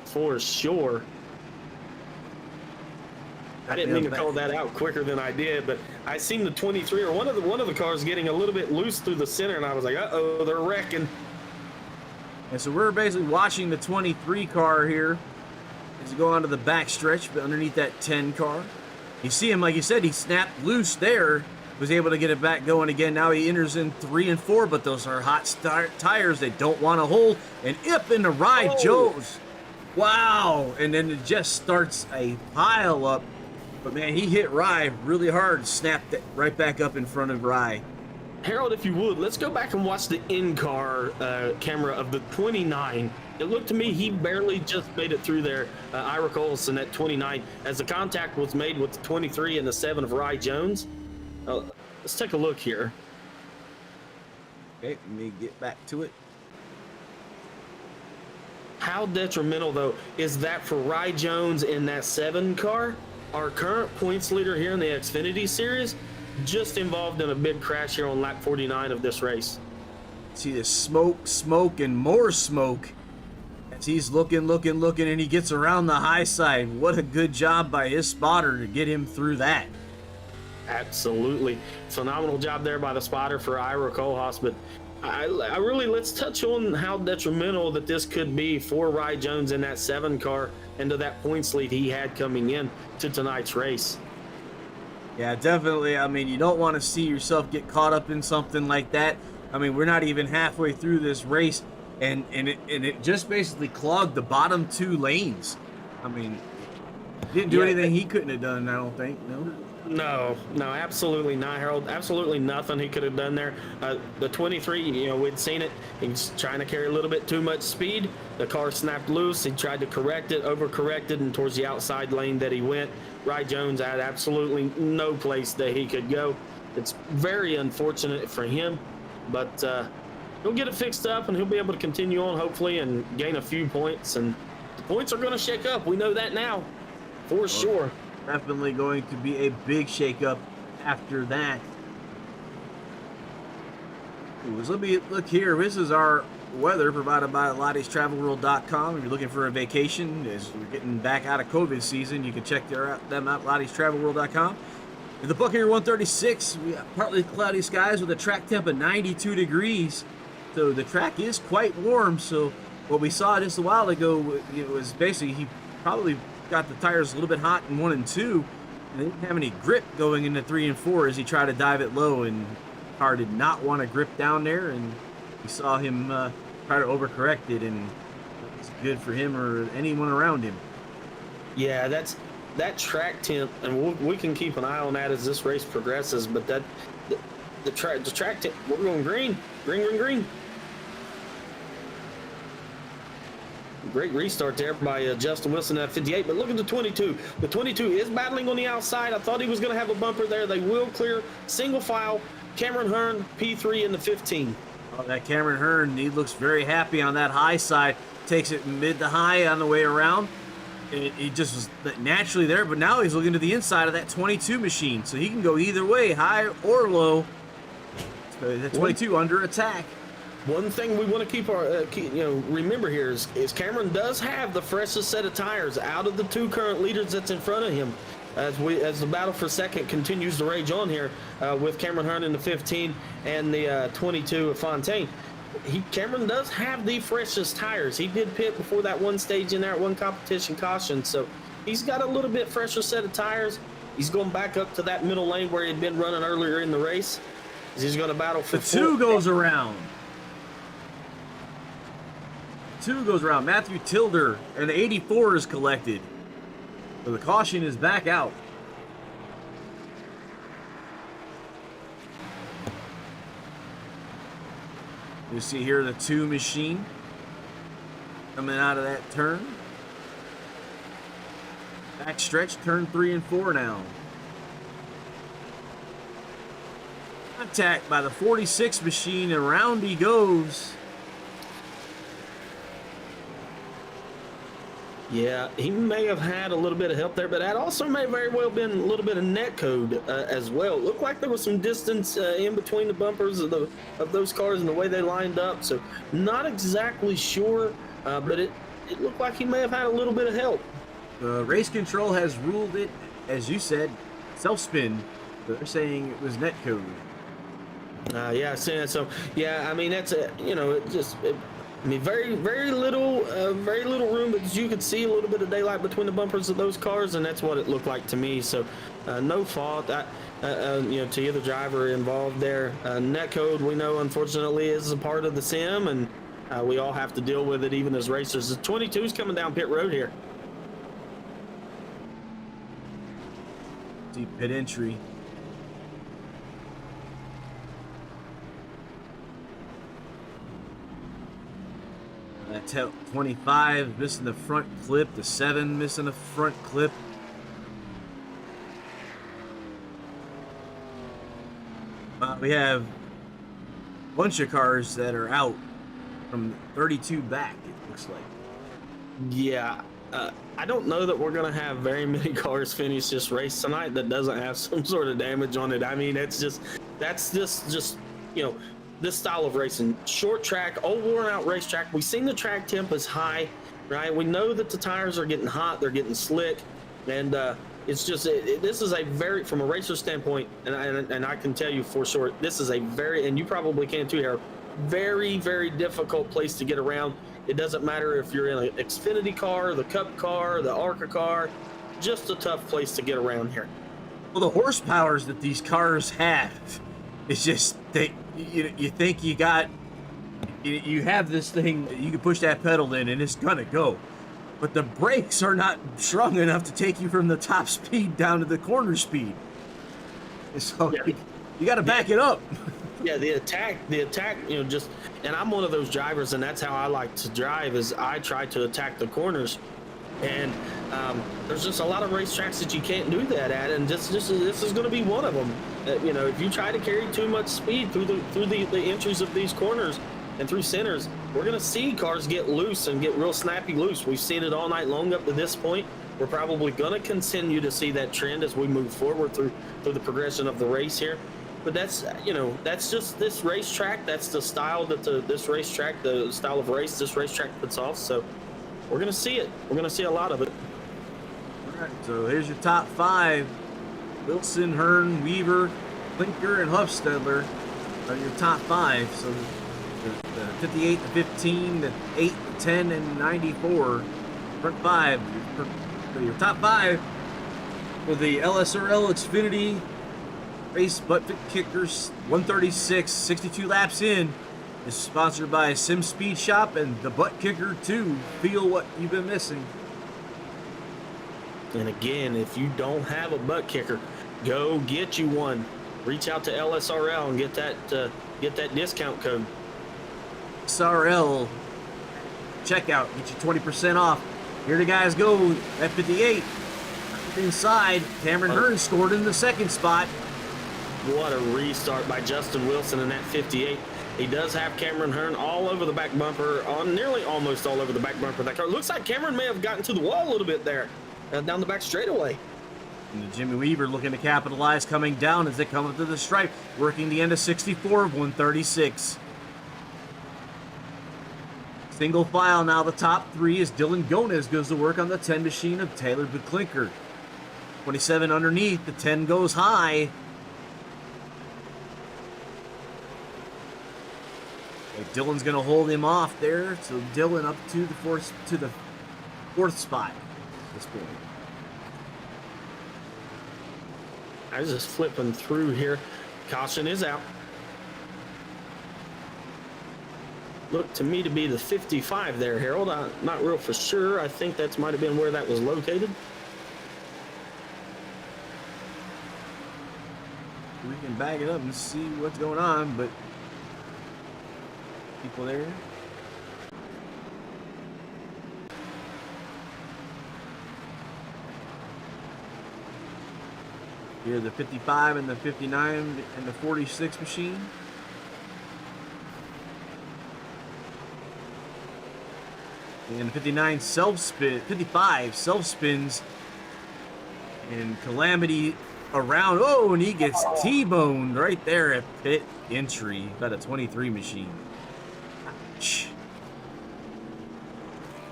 for sure. I didn't mean to call that out quicker than I did, but I seen the 23 or one of the cars getting a little bit loose through the center, and I was like, uh-oh, they're wrecking. And so we're basically watching the 23 car here as you go onto the back stretch, but underneath that 10 car. You see him, like you said, he snapped loose there, was able to get it back going again. Now he enters in 3 and 4, but those are hot tires. They don't want to hold. And up in the ride, Joe's. Wow. And then it just starts a pile up. But, man, he hit Rye really hard, snapped it right back up in front of Rye. Harold, if you would, let's go back and watch the in-car camera of the 29. It looked to me he barely just made it through there, Ira Colson at 29, as the contact was made with the 23 and the 7 of Rye Jones. Let's take a look here. Okay, let me get back to it. How detrimental, though, is that for Rye Jones in that 7 car? Our current points leader here in the Xfinity Series just involved in a big crash here on lap 49 of this race. See the smoke, and more smoke as he's looking, and he gets around the high side. What a good job by his spotter to get him through that. Absolutely. Phenomenal job there by the spotter for Ira Kohlhaas, but I really, let's touch on how detrimental that this could be for Rye Jones in that 7 car and to that points lead he had coming in to tonight's race. Yeah, definitely. I mean, you don't want to see yourself get caught up in something like that. I mean, we're not even halfway through this race, and it just basically clogged the bottom 2 lanes. I mean, didn't do anything he couldn't have done, I don't think. No, absolutely not, Harold. Absolutely nothing he could have done there. The 23, we'd seen it. He's trying to carry a little bit too much speed. The car snapped loose. He tried to correct it, overcorrected, and towards the outside lane that he went. Rye Jones had absolutely no place that he could go. It's very unfortunate for him, but he'll get it fixed up, and he'll be able to continue on, hopefully, and gain a few points. And the points are going to shake up. We know that now, for sure. Definitely going to be a big shakeup after that. Let me look here. This is our weather provided by Lottie'sTravelWorld.com. If you're looking for a vacation, as we're getting back out of COVID season, you can check them out, Lottie'sTravelWorld.com. In the Buccaneer 136, we got partly cloudy skies with a track temp of 92 degrees. So the track is quite warm. So what we saw just a while ago, it was basically he probably got the tires a little bit hot in 1 and 2, and they didn't have any grip going into 3 and 4 as he tried to dive it low, and the car did not want to grip down there, and we saw him try to overcorrect it, and it's good for him or anyone around him. Yeah, that track temp, and we can keep an eye on that as this race progresses, but the track temp, we're going green. Great restart there by Justin Wilson at 58, but look at the 22. The 22 is battling on the outside. I thought he was going to have a bumper there. They will clear single file. Cameron Hearn, P3 in the 15. Oh, that Cameron Hearn, he looks very happy on that high side. Takes it mid to high on the way around. He just was naturally there, but now he's looking to the inside of that 22 machine, so he can go either way, high or low. The 22 under attack. One thing we want to keep our, remember here is Cameron does have the freshest set of tires out of the 2 current leaders that's in front of him. As the battle for second continues to rage on here with Cameron Hearn in the 15 and the 22 of Fontaine. Cameron does have the freshest tires. He did pit before that one stage in there at one competition caution, so he's got a little bit fresher set of tires. He's going back up to that middle lane where he'd been running earlier in the race. He's going to battle for the 2 goes around. 2 goes around. Matthew Tilder, and the 84 is collected. So the caution is back out. You see here the 2 machine coming out of that turn. Back stretch, turn 3 and 4 now. Contact by the 46 machine, and around he goes. Yeah, he may have had a little bit of help there, but that also may very well been a little bit of net code as well. It looked like there was some distance in between the bumpers of those cars and the way they lined up, so not exactly sure, but it looked like he may have had a little bit of help. Race control has ruled it, as you said, self-spin. They're saying it was net code. Yeah, so yeah, I mean that's very, very little room, but as you could see, a little bit of daylight between the bumpers of those cars, and that's what it looked like to me. So, no fault, to either driver involved there. Netcode, we know, unfortunately, is a part of the sim, and we all have to deal with it, even as racers. The 22's coming down pit road here. Deep pit entry. That 25 missing the front clip, the 7 missing the front clip. We have a bunch of cars that are out from 32 back, it looks like. Yeah, I don't know that we're going to have very many cars finish this race tonight that doesn't have some sort of damage on it. I mean, that's just this style of racing, short track, old worn out racetrack. We've seen the track temp is high, right? We know that the tires are getting hot, they're getting slick, and it's just this is a very, from a racer standpoint, and I can tell you for sure, this is a very, and you probably can too, Harold, very, very difficult place to get around. It doesn't matter if you're in an Xfinity car, the Cup car, the ARCA car, just a tough place to get around here. Well, the horsepowers that these cars have, it's just you think you have this thing, you can push that pedal in and it's gonna go, but the brakes are not strong enough to take you from the top speed down to the corner speed. So yeah, you got to back it up. Yeah, the attack, and I'm one of those drivers, and that's how I like to drive, is I try to attack the corners. And there's just a lot of racetracks that you can't do that at, and this is going to be one of them. If you try to carry too much speed through the entries of these corners and through centers, we're going to see cars get loose and get real snappy loose. We've seen it all night long up to this point. We're probably going to continue to see that trend as we move forward through the progression of the race here. But that's just this racetrack. That's the style that the style of race this racetrack puts off. So we're going to see it. We're going to see a lot of it. All right, so here's your top 5. Wilson, Hearn, Weaver, Klinker, and Huffstedler are your top 5. So the 58, the 15, the 8, the 10, and 94. Front 5. Your top 5 for the LSRL Xfinity Race Butt Kickers 136, 62 laps in, is sponsored by Sim Speed Shop and the Butt Kicker 2. Feel what you've been missing. And again, if you don't have a butt kicker, go get you one. Reach out to LSRL and get that discount code. LSRL checkout, get you 20% off. Here the guys go at 58. Inside, Cameron Hearn scored in the second spot. What a restart by Justin Wilson in that 58. He does have Cameron Hearn all over the back bumper, nearly almost all over the back bumper of that car. Looks like Cameron may have gotten to the wall a little bit there, down the back straightaway. And the Jimmy Weaver looking to capitalize, coming down as they come up to the stripe, working the end of 64 of 136. Single file now, the top three as Dylan Gonez goes to work on the 10 machine of Taylor Bucklinker. 27 underneath, the 10 goes high. And Dylan's going to hold him off there, so Dylan up to the fourth spot at this point. I was just flipping through here. Caution is out. Looked to me to be the 55 there, Harold. I'm not real for sure. I think that might have been where that was located. We can back it up and see what's going on, but people there. Here, the 55 and the 59 and the 46 machine. And the 55 self spins. And Calamity around. Oh, and he gets T-boned right there at pit entry. About a 23 machine. Ouch.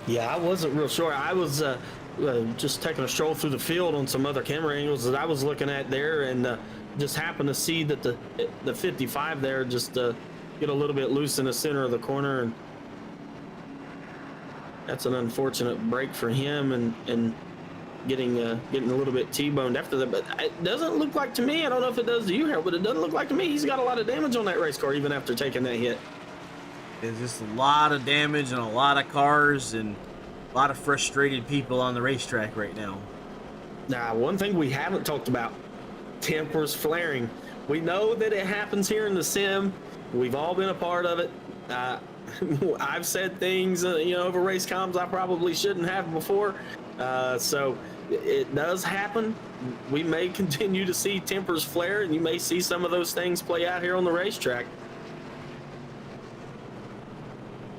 Yeah, I wasn't real sure. I was just taking a stroll through the field on some other camera angles that I was looking at there, and just happened to see that the 55 there just get a little bit loose in the center of the corner, and that's an unfortunate break for him, and getting a little bit T-boned after that. But it doesn't look like to me, I don't know if it does to you, Harold, but it doesn't look like to me he's got a lot of damage on that race car even after taking that hit. There's just a lot of damage and a lot of cars and a lot of frustrated people on the racetrack right now. Now, one thing we haven't talked about, tempers flaring. We know that it happens here in the sim. We've all been a part of it. I've said things, over race comms I probably shouldn't have before. So it does happen. We may continue to see tempers flare, and you may see some of those things play out here on the racetrack.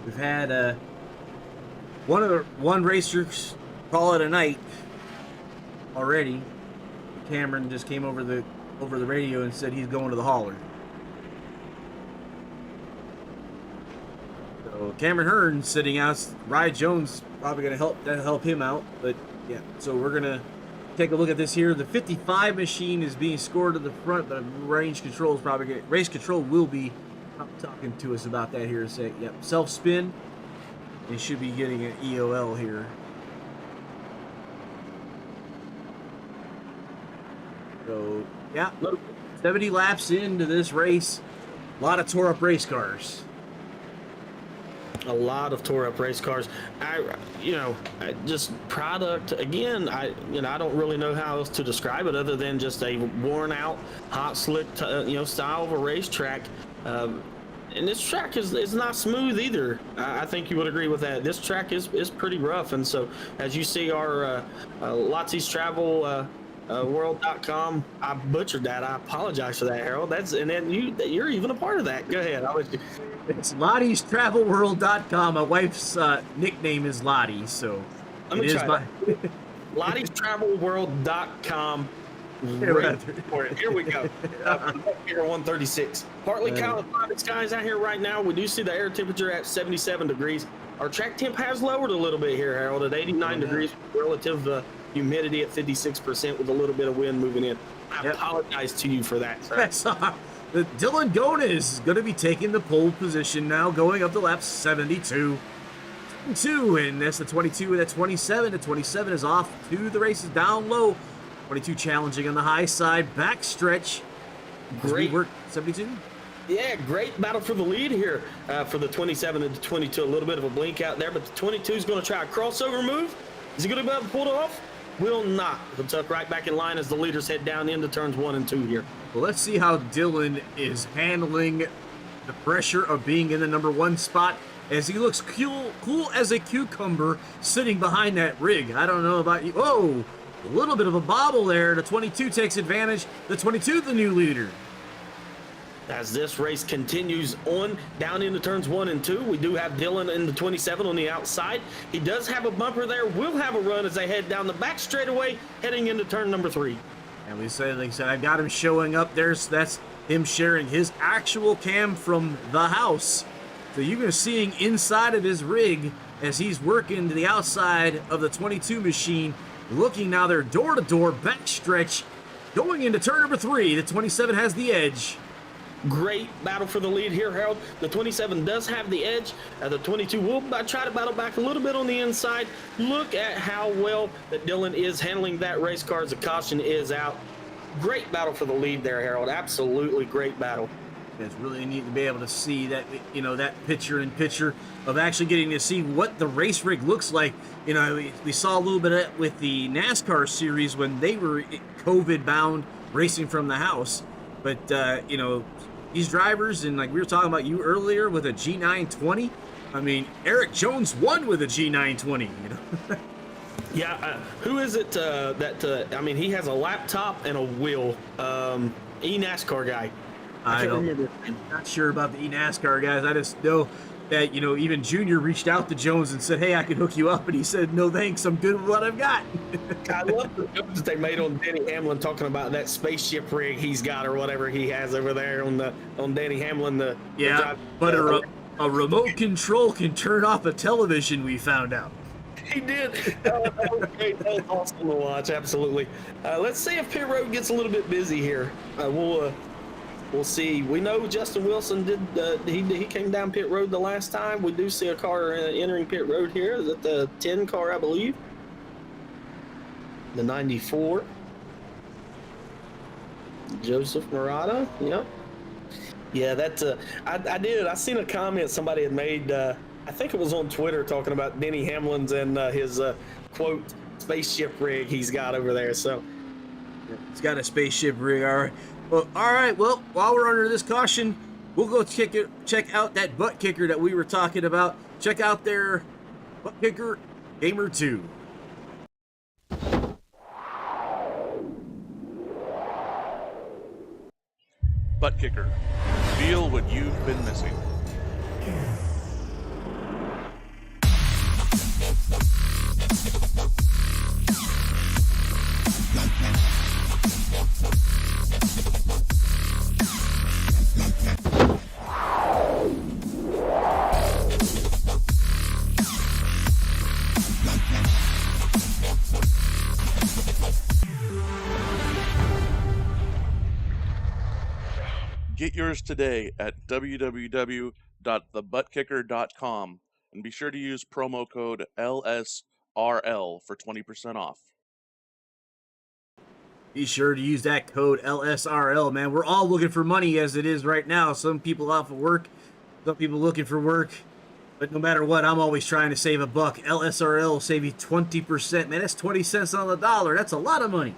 We've had one racer call it a night already. Cameron just came over the radio and said he's going to the hauler. So Cameron Hearn sitting out. Ryan Jones probably going to help him out. But yeah, so we're gonna take a look at this here. The 55 machine is being scored to the front, but race control will be talking to us about that here in a sec. Yep, self spin. They should be getting an EOL here. So yeah, 70 laps into this race. A lot of tore up race cars. A lot of tore up race cars. Just product again. I don't really know how else to describe it other than just a worn out, hot slick, style of a racetrack. And this track is not smooth either. I think you would agree with that. This track is pretty rough, and so as you see our Lottie's Travel World.com, I butchered that. I apologize for that, Harold. You're even a part of that. Go ahead. It's Lottie's Travel World.com. My wife's nickname is Lottie, so let me try Lottie's Travel World.com. Here we go. Here 136. Partly cloudy skies out here right now. We do see the air temperature at 77 degrees. Our track temp has lowered a little bit here, Harold, at 89 degrees. Relative humidity at 56% with a little bit of wind moving in. I apologize to you for that, sir. That's the Dylan Gonez is going to be taking the pole position now, going up to lap 72. And that's the 22 and the 27. The 27 is off to the races down low. 22 challenging on the high side, backstretch. Great work 72. Yeah, great battle for the lead here for the 27 and the 22. A little bit of a blink out there, but the 22 is going to try a crossover move. Is he going to be able to pull it off? Will not. He'll tuck right back in line as the leaders head down into turns 1 and 2 here. Well, let's see how Dylan is handling the pressure of being in the number 1 spot as he looks cool as a cucumber sitting behind that rig. I don't know about you. Oh, a little bit of a bobble there. The 22 takes advantage. The 22, the new leader. As this race continues on down into turns 1 and 2, we do have Dylan in the 27 on the outside. He does have a bumper there, will have a run as they head down the back straightaway, heading into turn number 3. And we said, like I said, I've got him showing up there. So that's him sharing his actual cam from the house. So you're going to seeing inside of his rig as he's working to the outside of the 22 machine, looking now their door-to-door backstretch, going into turn number 3. The 27 has the edge. Great battle for the lead here, Harold. The 27 does have the edge. The 22 will try to battle back a little bit on the inside. Look at how well that Dylan is handling that race car as the caution is out. Great battle for the lead there, Harold. Absolutely great battle. It's really neat to be able to see that, you know, that picture of actually getting to see what the race rig looks like. You know, we saw a little bit of it with the NASCAR series when they were COVID bound racing from the house. But, you know, these drivers, and like we were talking about you earlier with a G920, I mean, Eric Jones won with a G920, you know. Yeah, who is it I mean, he has a laptop and a wheel, NASCAR guy. I can't remember. I'm not sure about the NASCAR guys. I just know that, you know, even Junior reached out to Jones and said, hey, I can hook you up. And he said, no, thanks. I'm good with what I've got. I love the jokes that they made on Denny Hamlin talking about that spaceship rig he's got or whatever he has over there on Denny Hamlin. But a remote control can turn off a television, we found out. He did. That was great. That was awesome to watch. Absolutely. Let's see if pit road gets a little bit busy here. We'll see. We know Justin Wilson did. He came down pit road the last time. We do see a car entering pit road here. Is it the 10 car, I believe? The 94. Joseph Murata. Yep. Yeah, that's. I did. I seen a comment somebody had made. I think it was on Twitter talking about Denny Hamlin's and his quote spaceship rig he's got over there. So he's got a spaceship rig. All right. Well, all right. Well, while we're under this caution, we'll go check out that butt kicker that we were talking about. Check out their butt kicker Gamer 2. Butt kicker. Feel what you've been missing. Get yours today at www.thebuttkicker.com and be sure to use promo code LSRL for 20% off. Be sure to use that code LSRL, man. We're all looking for money as it is right now. Some people off of work, some people looking for work. But no matter what, I'm always trying to save a buck. LSRL will save you 20%. Man, that's 20 cents on the dollar. That's a lot of money.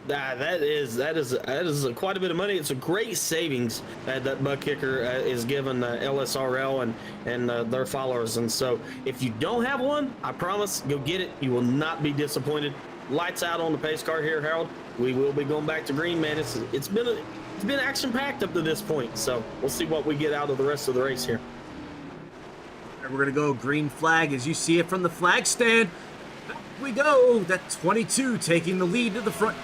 That is quite a bit of money. It's a great savings that butt kicker is giving LSRL and their followers. And so if you don't have one, I promise, go get it. You will not be disappointed. Lights out on the pace car here, Harold. We will be going back to green, man. It's been action packed up to this point. So we'll see what we get out of the rest of the race here. And we're gonna go green flag as you see it from the flag stand. Back we go. That 22 taking the lead to the front.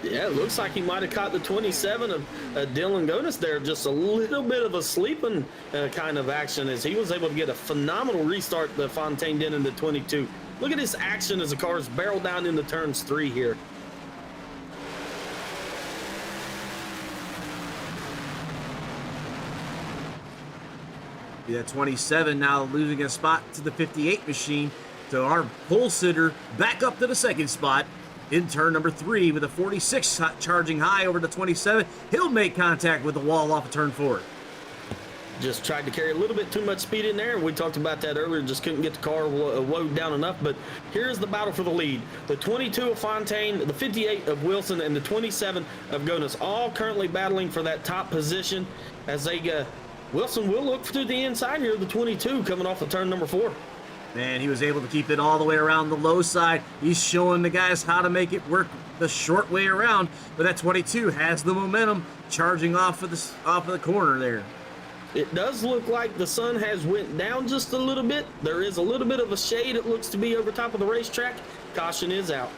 Yeah, it looks like he might have caught the 27 of Dylan Gonis there. Just a little bit of a sleeping kind of action as he was able to get a phenomenal restart that Fontaine did in the 22. Look at this action as the cars barrel down into turns 3 here. That 27 now losing a spot to the 58 machine. So our pole sitter back up to the second spot. In turn number 3 with a 46 charging high over the 27. He'll make contact with the wall off of turn 4. Just tried to carry a little bit too much speed in there. We talked about that earlier. Just couldn't get the car woed down enough. But here's the battle for the lead. The 22 of Fontaine, the 58 of Wilson, and the 27 of Gonis all currently battling for that top position as they Wilson will look through the inside here. The 22 coming off of turn number 4. Man, he was able to keep it all the way around the low side. He's showing the guys how to make it work the short way around. But that 22 has the momentum, charging off of the corner there. It does look like the sun has went down just a little bit. There is a little bit of a shade. It looks to be over top of the racetrack. Caution is out.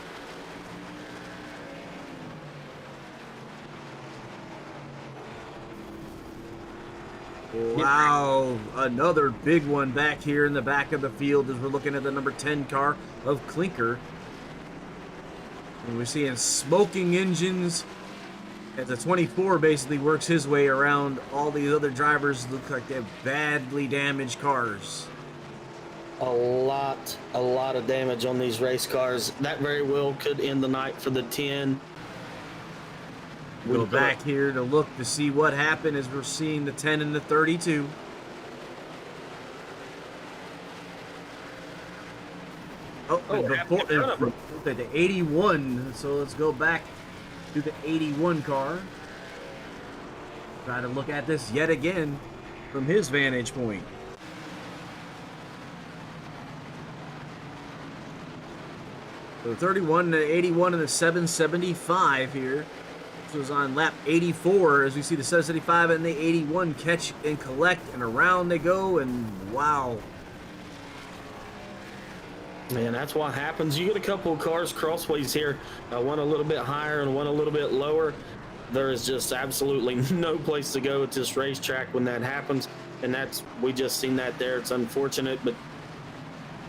Wow, another big one back here in the back of the field as we're looking at the number 10 car of Clinker. And we're seeing smoking engines as the 24 basically works his way around all these other drivers. Look like they have badly damaged cars. A lot of damage on these race cars. That very well could end the night for the 10. Go back here to look to see what happened as we're seeing the 10 and the 32. The 81. So let's go back to the 81 car. Try to look at this yet again from his vantage point. So 31, the 81, and the 775 here. Was on lap 84 as we see the 775 and the 81 catch and collect, and around they go, and wow. Man, that's what happens. You get a couple of cars crossways here, one a little bit higher and one a little bit lower. There is just absolutely no place to go at this racetrack when that happens, and we just seen that there. It's unfortunate, but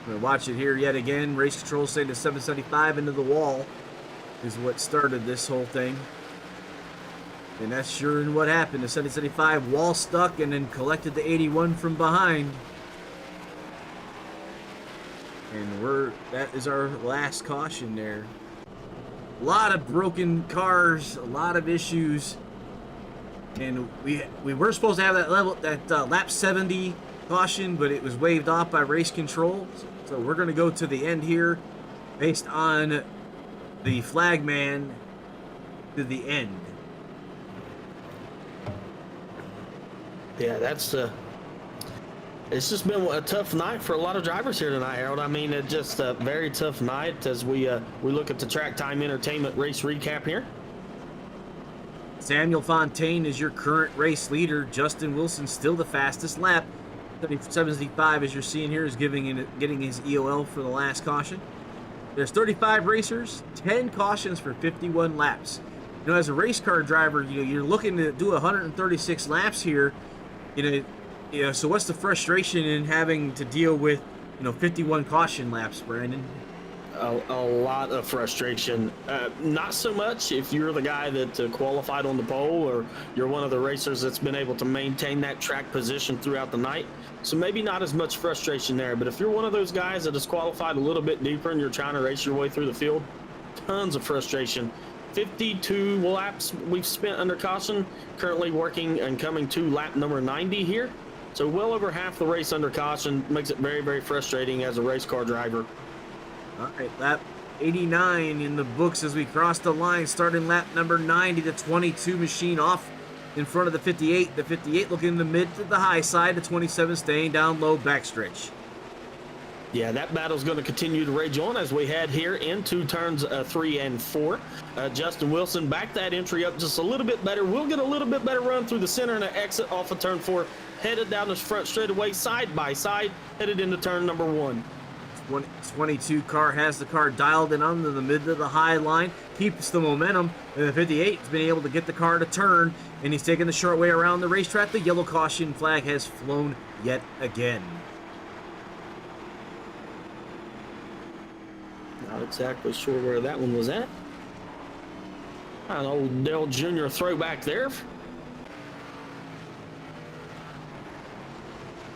we're gonna watch it here yet again. Race control saying the 775 into the wall is what started this whole thing. And that's sure what happened. The 775 wall stuck and then collected the 81 from behind. And that is our last caution there. A lot of broken cars, a lot of issues. And we were supposed to have that lap 70 caution, but it was waved off by race control. So we're going to go to the end here based on the flagman to the end. yeah, it's just been a tough night for a lot of drivers here tonight, Harold. I mean, it's just a very tough night as we look at the Track Time Entertainment race recap here. Samuel Fontaine is your current race leader. Justin Wilson still the fastest lap. 775, as you're seeing here, is getting his EOL for the last caution. There's 35 racers, 10 cautions for 51 laps. You know, as a race car driver, you're looking to do 136 laps here. So what's the frustration in having to deal with 51 caution laps, Brandon? A lot of frustration. Not so much if you're the guy that qualified on the pole, or you're one of the racers that's been able to maintain that track position throughout the night. So maybe not as much frustration there. But if you're one of those guys that is qualified a little bit deeper and you're trying to race your way through the field, tons of frustration. 52 laps we've spent under caution, currently working and coming to lap number 90 here. So well over half the race under caution. Makes it very, very frustrating as a race car driver. All right, lap 89 in the books as we cross the line, starting lap number 90. The 22 machine off in front of the 58. The 58 looking in the mid to the high side. The 27 staying down low backstretch. Yeah, that battle's going to continue to rage on as we head here into turns 3 and 4. Justin Wilson backed that entry up just a little bit better. We'll get a little bit better run through the center and an exit off of turn 4. Headed down this front straightaway, side by side, headed into turn number 1. 22 car has the car dialed in under the mid to the high line, keeps the momentum, and the 58 has been able to get the car to turn, and he's taking the short way around the racetrack. The yellow caution flag has flown yet again. Not exactly sure where that one was at. An old Dell Jr. throwback there.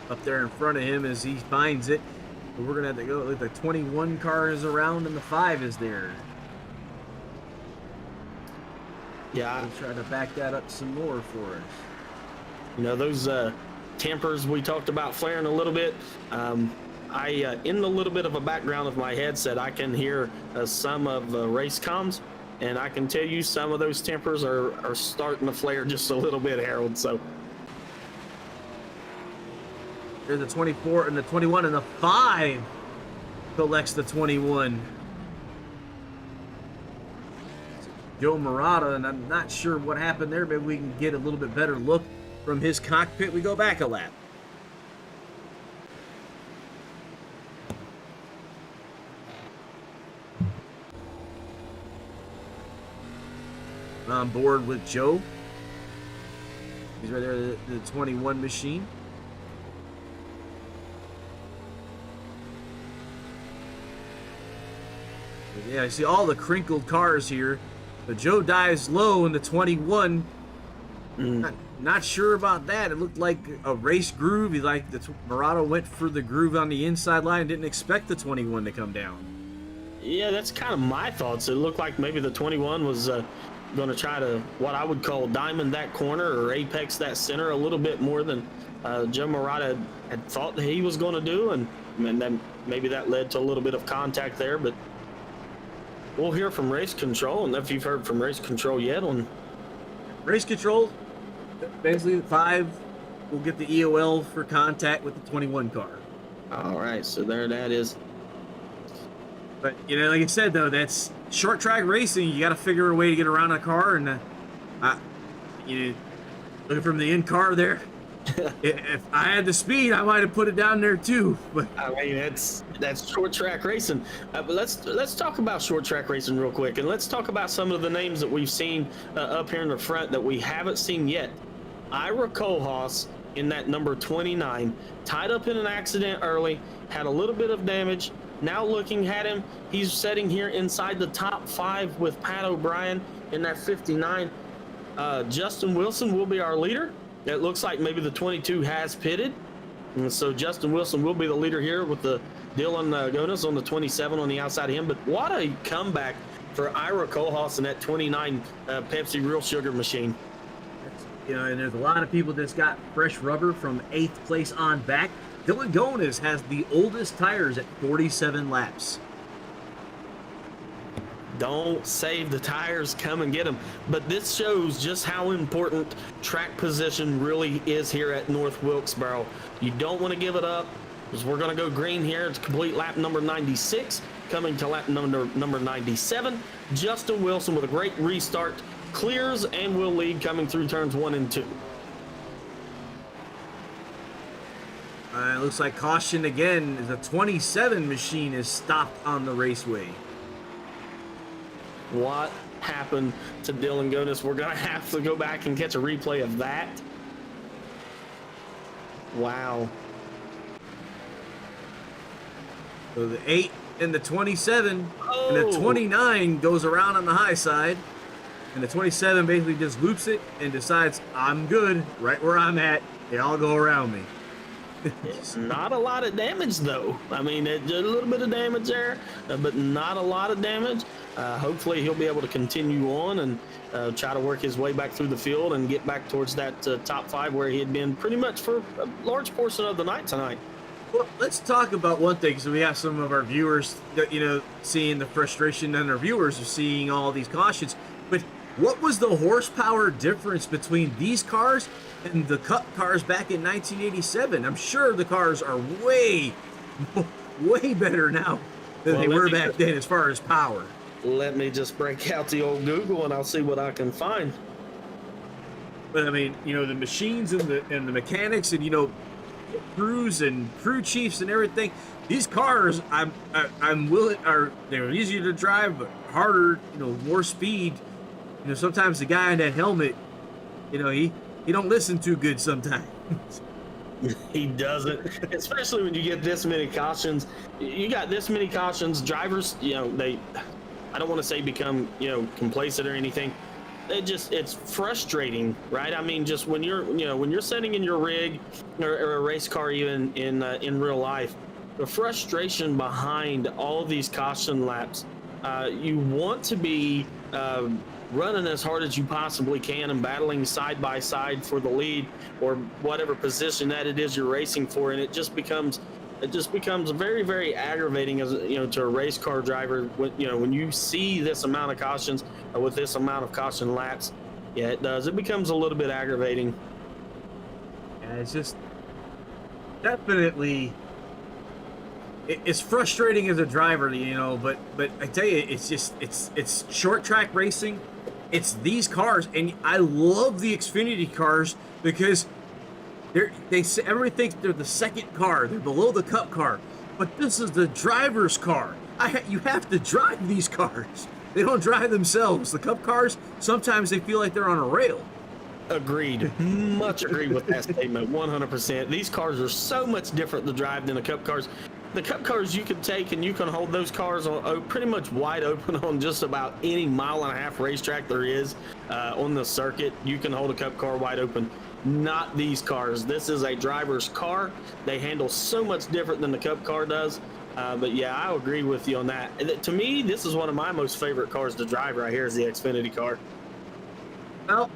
Up there in front of him as he finds it. But we're going to have to go. The 21 car is around and the 5 is there. Yeah. We'll try to back that up some more for us. Those tempers we talked about flaring a little bit. In a little bit of a background of my headset, I can hear some of the race comms, and I can tell you some of those tempers are starting to flare just a little bit, Harold. So there's the 24 and the 21 and the 5 collects the 21. Joe Murata, and I'm not sure what happened there. Maybe we can get a little bit better look from his cockpit. We go back a lap. On board with Joe. He's right there, the 21 machine. Yeah, I see all the crinkled cars here. But Joe dives low in the 21. Not sure about that. It looked like a race groove. Murata went for the groove on the inside line. Didn't expect the 21 to come down. Yeah, that's kind of my thoughts. It looked like maybe the 21 was going to try to, what I would call, diamond that corner or apex that center a little bit more than Joe Murata had thought that he was going to do. And then maybe that led to a little bit of contact there. But we'll hear from race control, and if you've heard from race control yet on race control, basically 5 will get the EOL for contact with the 21 car. All right, so there that is. But like I said, though, that's short track racing. You got to figure a way to get around a car, and looking from the in car there. If I had the speed, I might have put it down there too. But I mean, that's short track racing. But let's talk about short track racing real quick, and let's talk about some of the names that we've seen up here in the front that we haven't seen yet. Ira Kohlhaas in that number 29, tied up in an accident early, had a little bit of damage. Now looking at him, he's sitting here inside the top 5 with Pat O'Brien in that 59. Justin Wilson will be our leader. It looks like maybe the 22 has pitted. And so Justin Wilson will be the leader here with the Dylan Gonas on the 27 on the outside of him. But what a comeback for Ira Kohlhaas in that 29 Pepsi Real Sugar machine. And there's a lot of people that's got fresh rubber from 8th place on back. Dylan Gonas has the oldest tires at 47 laps. Don't save the tires, come and get them. But this shows just how important track position really is here at North Wilkesboro. You don't want to give it up, because we're going to go green here. It's complete lap number 96, coming to lap number 97. Justin Wilson with a great restart, clears and will lead coming through turns 1 and 2. It looks like caution again. The 27 machine is stopped on the raceway. What happened to Dylan Gonas? We're going to have to go back and catch a replay of that. Wow. So the 8 and the 27 and the 29 goes around on the high side. And the 27 basically just loops it and decides, I'm good right where I'm at. They all go around me. It's not a lot of damage, though. I mean, a little bit of damage there, but not a lot of damage. Hopefully, he'll be able to continue on and try to work his way back through the field and get back towards that top 5 where he had been pretty much for a large portion of the night tonight. Well, let's talk about one thing. So we have some of our viewers that, seeing the frustration, and our viewers are seeing all these cautions. But what was the horsepower difference between these cars and the Cup cars back in 1987? I'm sure the cars are way better now than they were back then as far as power. Let me just break out the old Google and I'll see what I can find. But I mean, the machines and the mechanics and crews and crew chiefs and everything. These cars, I'm willing, they're easier to drive, but harder. More speed. Sometimes the guy in that helmet, he don't listen too good sometimes. He doesn't, especially when you get this many cautions. You got this many cautions, drivers, I don't want to say become, complacent or anything. It's frustrating, right? I mean, just when you're sitting in your rig or a race car, even in real life, the frustration behind all these caution laps, you want to be running as hard as you possibly can and battling side by side for the lead or whatever position that it is you're racing for, and it just becomes very, very aggravating as to a race car driver when you see this amount of cautions with this amount of caution laps. Yeah, it does. It becomes a little bit aggravating. Yeah, it's just definitely it's frustrating as a driver, but I tell you, it's just it's short track racing. It's these cars, and I love the Xfinity cars because everybody thinks they're the second car. They're below the Cup car, but this is the driver's car. You have to drive these cars. They don't drive themselves. The Cup cars, sometimes they feel like they're on a rail. Agreed. Much agreed with that statement. 100%. These cars are so much different to drive than the Cup cars. The Cup cars you can take and you can hold those cars pretty much wide open on just about any 1.5-mile racetrack there is on the circuit. You can hold a Cup car wide open. Not these cars. This is a driver's car. They handle so much different than the Cup car does. But yeah, I agree with you on that. To me, this is one of my most favorite cars to drive right here is the Xfinity car. Well,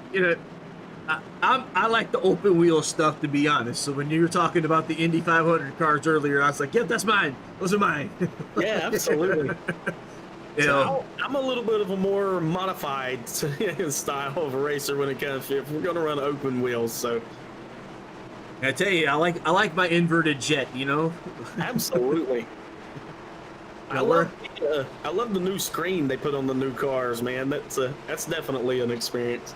I like the open wheel stuff, to be honest. So when you were talking about the Indy 500 cars earlier, I was like, "Yep, that's mine. Those are mine." Yeah, absolutely. I'm a little bit of a more modified style of a racer when it comes to if we're going to run open wheels. So I tell you, I like my inverted jet. Absolutely. I love the new screen they put on the new cars, man. That's definitely an experience.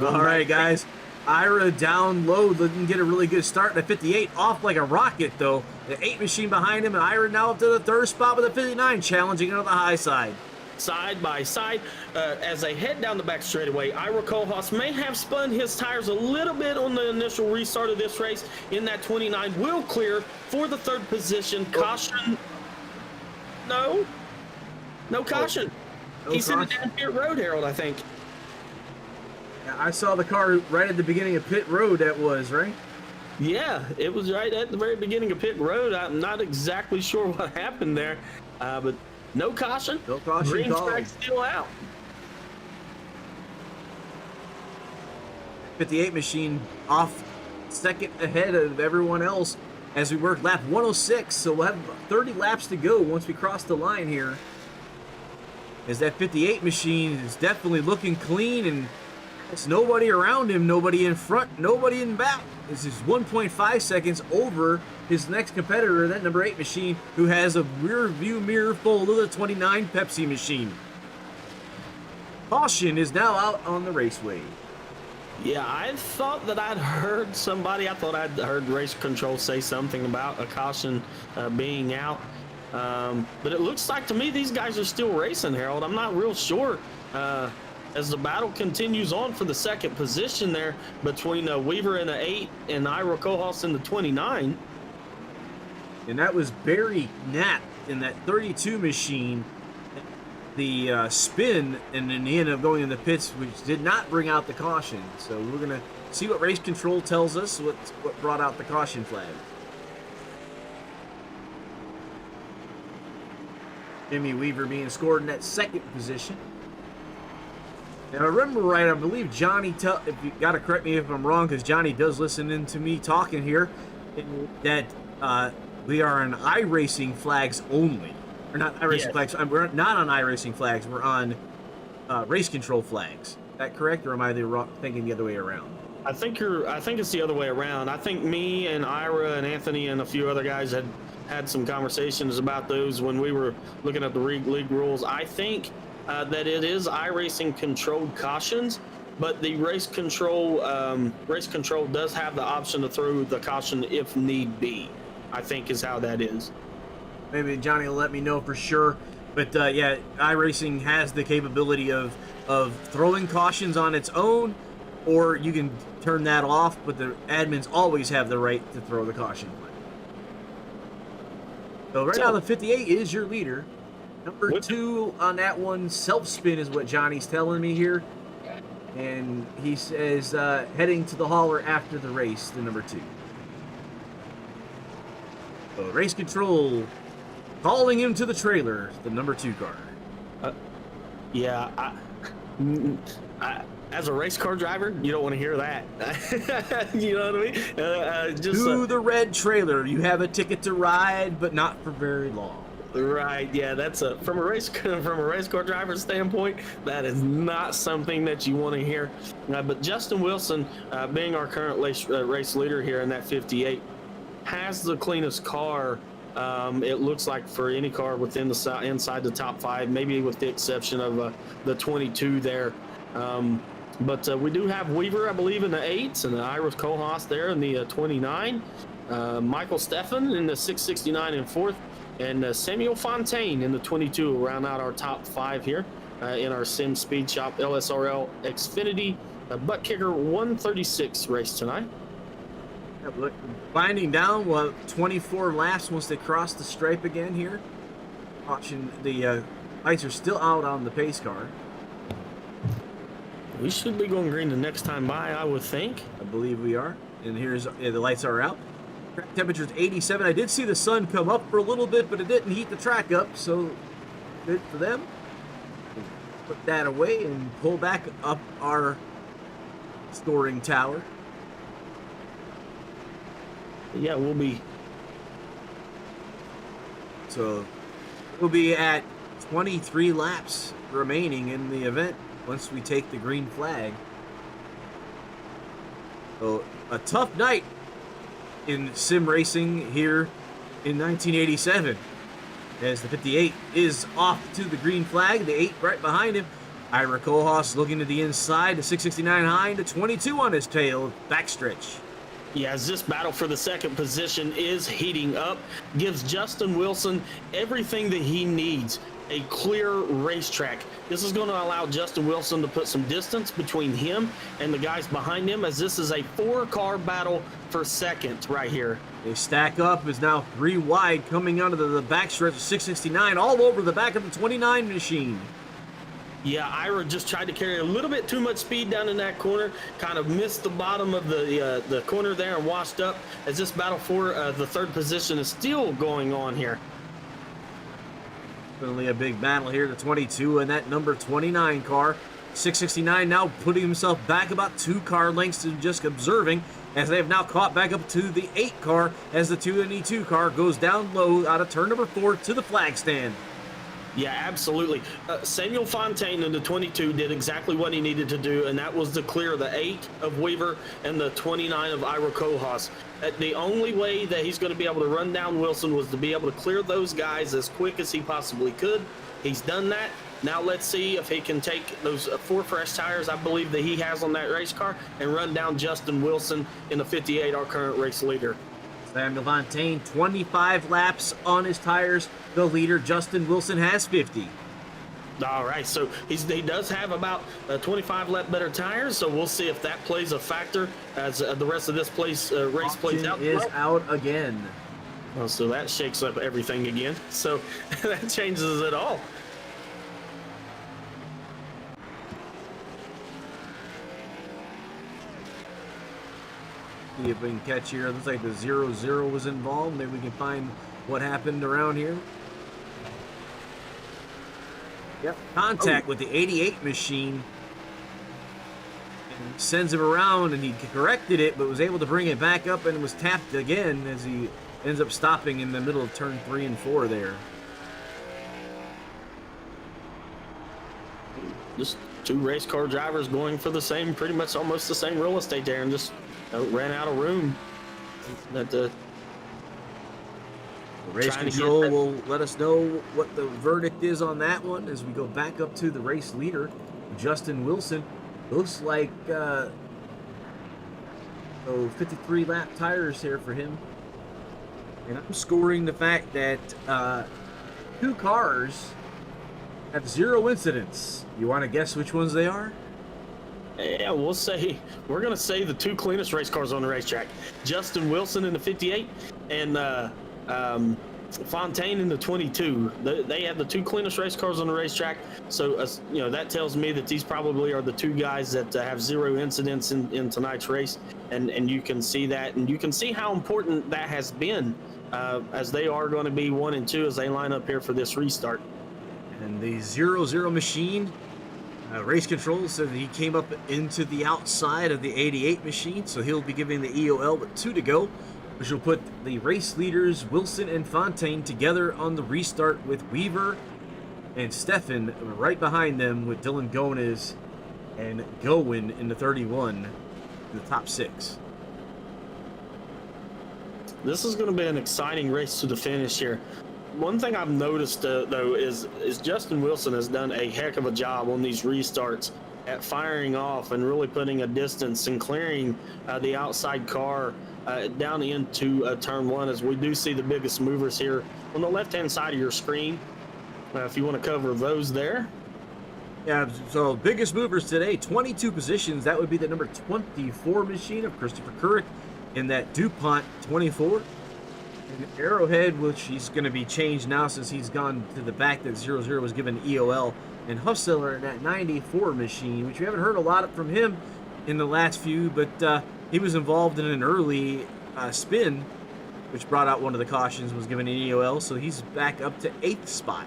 All right, guys. Ira down low, didn't get a really good start. The 58 off like a rocket, though. The 8 machine behind him, and Ira now up to the third spot with the 59, challenging on the high side. Side by side, as they head down the back straightaway, Ira Kohlhaas may have spun his tires a little bit on the initial restart of this race. In that 29 will clear for the third position. Caution. No caution. He's in the down pit road, Harold, I think. I saw the car right at the beginning of pit road, that was, right? Yeah, it was right at the very beginning of pit road. I'm not exactly sure what happened there, but no caution. No caution. Green flag still out. 58 machine off second ahead of everyone else as we work lap 106. So we'll have 30 laps to go once we cross the line here. As that 58 machine is definitely looking clean, and it's nobody around him, nobody in front, nobody in back. This is 1.5 seconds over his next competitor, that number 8 machine, who has a rear view mirror full of the 29 Pepsi machine. Caution is now out on the raceway. Yeah, I thought that I'd heard somebody. I thought I'd heard race control say something about a caution being out. But it looks like to me these guys are still racing, Harold. I'm not real sure. As the battle continues on for the second position there between Weaver in the 8 and Ira Kohlhaas in the 29. And that was Barry Knapp in that 32 machine. The spin, and then he ended up going in the pits, which did not bring out the caution. So we're going to see what race control tells us, what brought out the caution flag. Jimmy Weaver being scored in that second position. Now, I remember right, I believe Johnny, if you got to correct me if I'm wrong, because Johnny does listen in to me talking here, that we are on iRacing flags only. Or not iRacing flags. We're not on iRacing flags. We're on race control flags. Is that correct, or am I thinking the other way around? I think it's the other way around. I think me and Ira and Anthony and a few other guys had some conversations about those when we were looking at the league rules. I think that it is iRacing controlled cautions, but the race control does have the option to throw the caution if need be, I think is how that is. Maybe Johnny will let me know for sure. But yeah, iRacing has the capability of throwing cautions on its own, or you can turn that off, but the admins always have the right to throw the caution flag. So right now the 58 is your leader. Number 2 on that one, self-spin is what Johnny's telling me here. And he says heading to the hauler after the race, the number 2. So race control calling him to the trailer, the number 2 car. Yeah, as a race car driver, you don't want to hear that. You know what I mean? To the red trailer. You have a ticket to ride, but not for very long. Right, yeah, that's from a race car driver standpoint, that is not something that you want to hear. But Justin Wilson, being our current race leader here in that 58, has the cleanest car. It looks like for any car within the inside the top 5, maybe with the exception of the 22 there. But we do have Weaver, I believe, in the 8s, and the Iris Kohlhaas there in the 29. Michael Steffen in the 669 in 4th, and Samuel Fontaine in the 22 round out our top 5 here in our Sim Speed Shop LSRL Xfinity butt kicker 136 race tonight. Winding down, 24 laps once they cross the stripe again here. Watching the lights are still out on the pace car. We should be going green the next time by, I would think. I believe we are. And here's the lights are out. Track temperature is 87. I did see the sun come up for a little bit, but it didn't heat the track up, so good for them. Put that away and pull back up our storing tower. Yeah, we'll be at 23 laps remaining in the event once we take the green flag. So a tough night in sim racing here in 1987, as the 58 is off to the green flag, the 8 right behind him. Ira Kohlhaas looking to the inside, the 669 high, the 22 on his tail, backstretch. Yeah, as this battle for the second position is heating up, gives Justin Wilson everything that he needs. A clear racetrack. This is going to allow Justin Wilson to put some distance between him and the guys behind him, as this is a 4-car battle for second right here. They stack up, is now 3 wide coming onto the backstretch of 669 all over the back of the 29 machine. Yeah, Ira just tried to carry a little bit too much speed down in that corner, kind of missed the bottom of the corner there and washed up, as this battle for the third position is still going on here. Definitely a big battle here, the 22 and that number 29 car. 669 now putting himself back about 2 car lengths to just observing, as they have now caught back up to the 8 car as the 22 car goes down low out of turn number 4 to the flag stand. Yeah, absolutely. Samuel Fontaine in the 22 did exactly what he needed to do, and that was to clear the 8 of Weaver and the 29 of Ira Kohlhaas. The only way that he's going to be able to run down Wilson was to be able to clear those guys as quick as he possibly could. He's done that. Now let's see if he can take those 4 fresh tires, I believe, that he has on that race car, and run down Justin Wilson in the 58, our current race leader. Samuel Fontaine, 25 laps on his tires. The leader, Justin Wilson, has 50. All right, so he does have about 25 lap better tires, so we'll see if that plays a factor as the rest of this race plays out. Is out again. Oh, so that shakes up everything again. So that changes it all. See if we can catch here. It looks like the 0-0 was involved. Maybe we can find what happened around here. Yep. Contact with the 88 machine. And sends him around, and he corrected it, but was able to bring it back up and was tapped again as he ends up stopping in the middle of turn 3 and 4 there. Just 2 race car drivers going for the same, pretty much almost the same real estate there, and just ran out of room. The race control will let us know what the verdict is on that one as we go back up to the race leader, Justin Wilson. Looks like 53 lap tires here for him. And I'm scoring the fact that 2 cars have 0 incidents. You want to guess which ones they are? Yeah, we're going to say the 2 cleanest race cars on the racetrack. Justin Wilson in the 58 and Fontaine in the 22. They have the 2 cleanest race cars on the racetrack. So, that tells me that these probably are the 2 guys that have 0 incidents in tonight's race. And you can see that. And you can see how important that has been as they are going to be 1 and 2 as they line up here for this restart. And the 0-0 machine, race control said that he came up into the outside of the 88 machine, so he'll be giving the EOL with 2 to go, which will put the race leaders Wilson and Fontaine together on the restart with Weaver and Steffen right behind them, with Dylan Gomez and Gowen in the 31 in the top 6. This is going to be an exciting race to the finish here. One thing I've noticed, though, is Justin Wilson has done a heck of a job on these restarts at firing off and really putting a distance and clearing the outside car down into turn one, as we do see the biggest movers here on the left-hand side of your screen. If you want to cover those there. Yeah, so biggest movers today, 22 positions. That would be the number 24 machine of Christopher Couric in that DuPont 24. And Arrowhead, which he's going to be changed now since he's gone to the back that 00 was given EOL. And Huffseller in that 94 machine, which we haven't heard a lot from him in the last few, but he was involved in an early spin, which brought out one of the cautions, was given an EOL, so he's back up to 8th spot.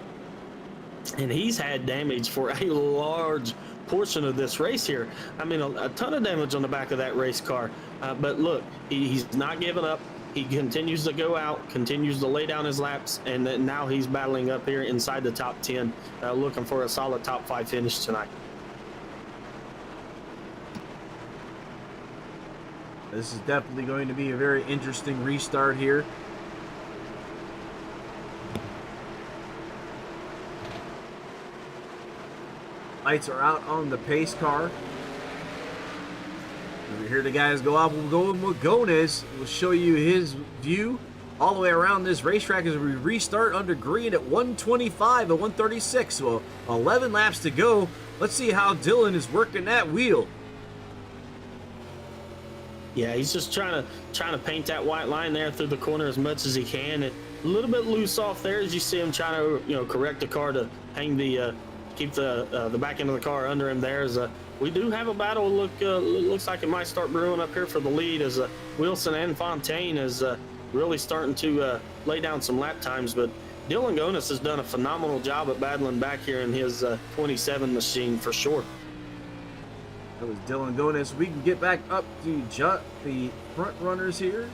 And he's had damage for a large portion of this race here. I mean, a ton of damage on the back of that race car. But look, he's not giving up. He continues to go out, continues to lay down his laps, and then now he's battling up here inside the top 10, looking for a solid top 5 finish tonight. This is definitely going to be a very interesting restart here. Lights are out on the pace car. Over here the guys go out. We'll go with Magones. We'll show you his view all the way around this racetrack as we restart under green at 125 and 136. So 11 laps to go. Let's see how Dylan is working that wheel. Yeah, he's just trying to paint that white line there through the corner as much as he can. And a little bit loose off there as you see him trying to correct the car to hang the keep the back end of the car under him there. As we do have a battle. Looks like it might start brewing up here for the lead as Wilson and Fontaine is really starting to lay down some lap times. But Dylan Gonis has done a phenomenal job at battling back here in his 27 machine for sure. That was Dylan Gonis. We can get back up to the front runners here.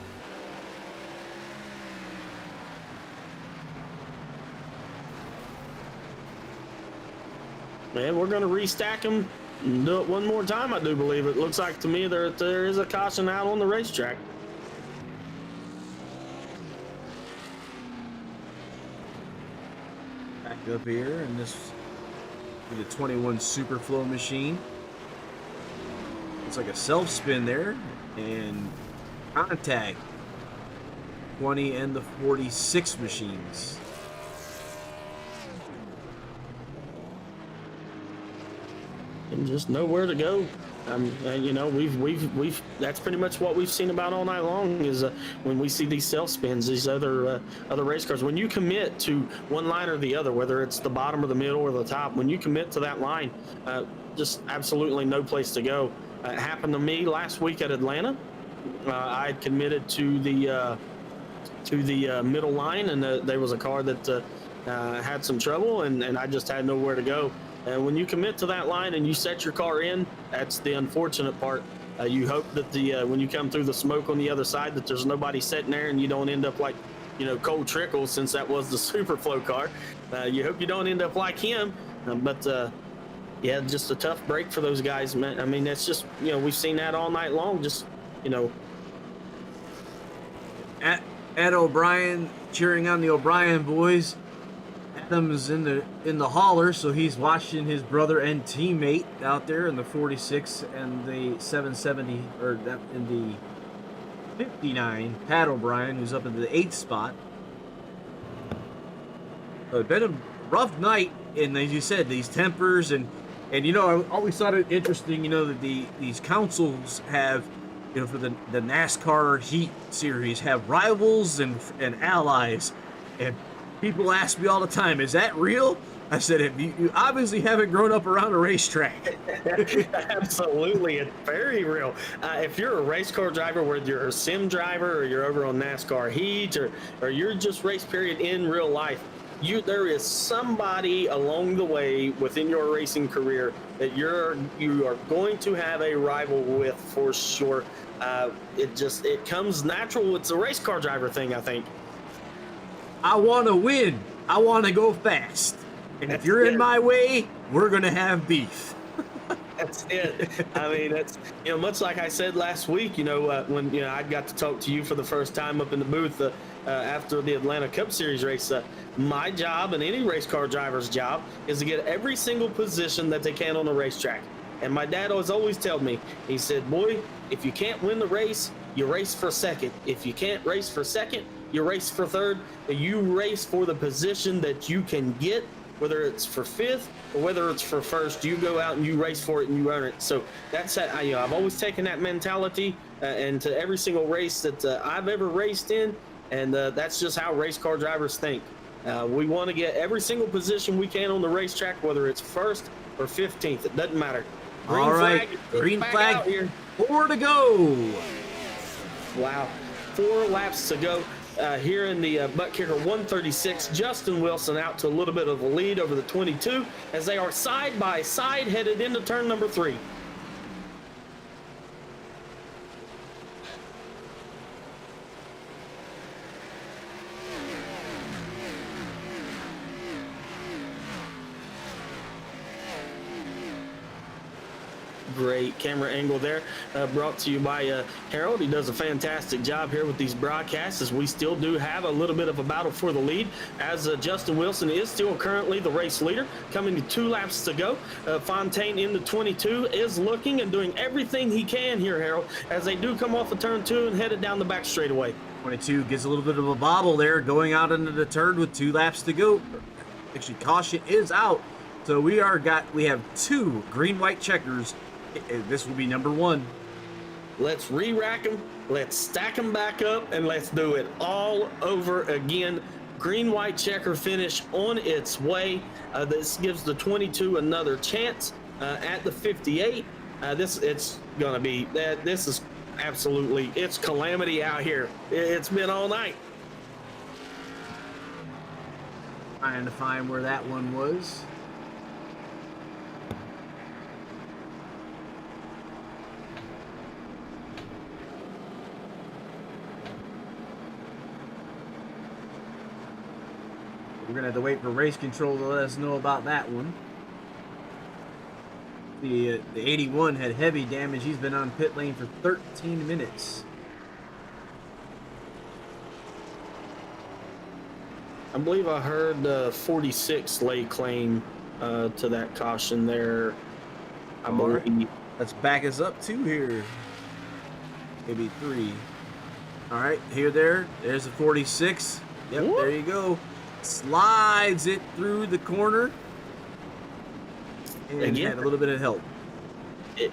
And we're going to restack them and do it one more time, I do believe. It looks like to me there is a caution out on the racetrack. Back up here, and this is the 21 Superflow machine. It's like a self spin there, and contact 20 and the 46 machines. And just nowhere to go. We've that's pretty much what we've seen about all night long is when we see these self spins, these other race cars. When you commit to one line or the other, whether it's the bottom or the middle or the top, when you commit to that line, just absolutely no place to go. It happened to me last week at Atlanta. I had committed to the middle line, and there was a car that had some trouble, and I just had nowhere to go. And when you commit to that line and you set your car in, that's the unfortunate part. You hope that when you come through the smoke on the other side that there's nobody sitting there and you don't end up like, Cole Trickle, since that was the Superflow car. You hope you don't end up like him. Yeah, just a tough break for those guys, man. I mean, that's just, we've seen that all night long. Just, Ed O'Brien cheering on the O'Brien boys. Adam's in the hauler, so he's watching his brother and teammate out there in the 46 and the 770, or in the 59. Pat O'Brien, who's up in the 8th spot. So it's been a rough night, and as you said, these tempers and I always thought it interesting, that these councils have, for the NASCAR Heat Series, have rivals and allies, and people ask me all the time, is that real? I said, you obviously haven't grown up around a racetrack. Absolutely, it's very real. If you're a race car driver, whether you're a sim driver or you're over on NASCAR Heat or you're just race period in real life, there is somebody along the way within your racing career that you are going to have a rival with for sure. It comes natural. It's a race car driver thing, I think. I want to win. I want to go fast. And if you're in my way, we're going to have beef. That's it. I mean, that's, much like I said last week, when, I got to talk to you for the first time up in the booth after the Atlanta Cup Series race. My job and any race car driver's job is to get every single position that they can on the racetrack. And my dad always told me, he said, boy, if you can't win the race, you race for second. If you can't race for second, you race for third. You race for the position that you can get, whether it's for fifth or whether it's for first. You go out and you race for it and you earn it. So that's how I've always taken that mentality and to every single race that I've ever raced in. And that's just how race car drivers think. We want to get every single position we can on the racetrack, whether it's first or 15th. It doesn't matter. Green all right, green flag, out here. 4 to go. Wow, 4 laps to go here in the butt kicker 136. Justin Wilson out to a little bit of a lead over the 22 as they are side by side headed into turn number 3. Great camera angle there, brought to you by Harold. He does a fantastic job here with these broadcasts, as we still do have a little bit of a battle for the lead, as Justin Wilson is still currently the race leader, coming to 2 laps to go. Fontaine in the 22 is looking and doing everything he can here, Harold, as they do come off of turn 2 and headed down the back straightaway. 22 gets a little bit of a bobble there, going out into the turn with 2 laps to go. Actually, caution is out, so we have 2 green-white checkers. This will be number 1. Let's re-rack them, let's stack them back up, and let's do it all over again. Green-white checker finish on its way. This gives the 22 another chance at the 58. This is absolutely, it's calamity out here. It's been all night. Trying to find where that one was. We're going to have to wait for race control to let us know about that one. The 81 had heavy damage. He's been on pit lane for 13 minutes. I believe I heard 46 lay claim to that caution there. I believe. Right. Let's back us up 2 here. Maybe 3. All right, there's a 46. Yep, whoop. There you go. Slides it through the corner and again, had a little bit of help,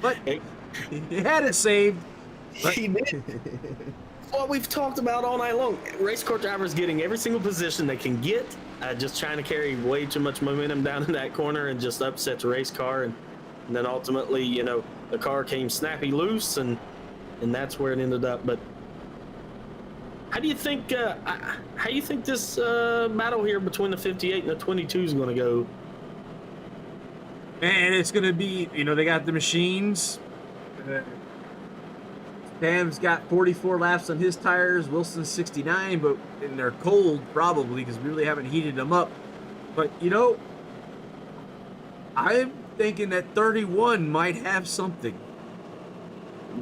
but he had it saved. He did. What we've talked about all night long, race car drivers getting every single position they can get, just trying to carry way too much momentum down in that corner and just upset the race car, and then ultimately, the car came snappy loose, and that's where it ended up. But how do you think this battle here between the 58 and the 22 is going to go? Man, it's going to be, they got the machines. Pam's got 44 laps on his tires. Wilson's 69, and they're cold probably because we really haven't heated them up. But, I'm thinking that 31 might have something.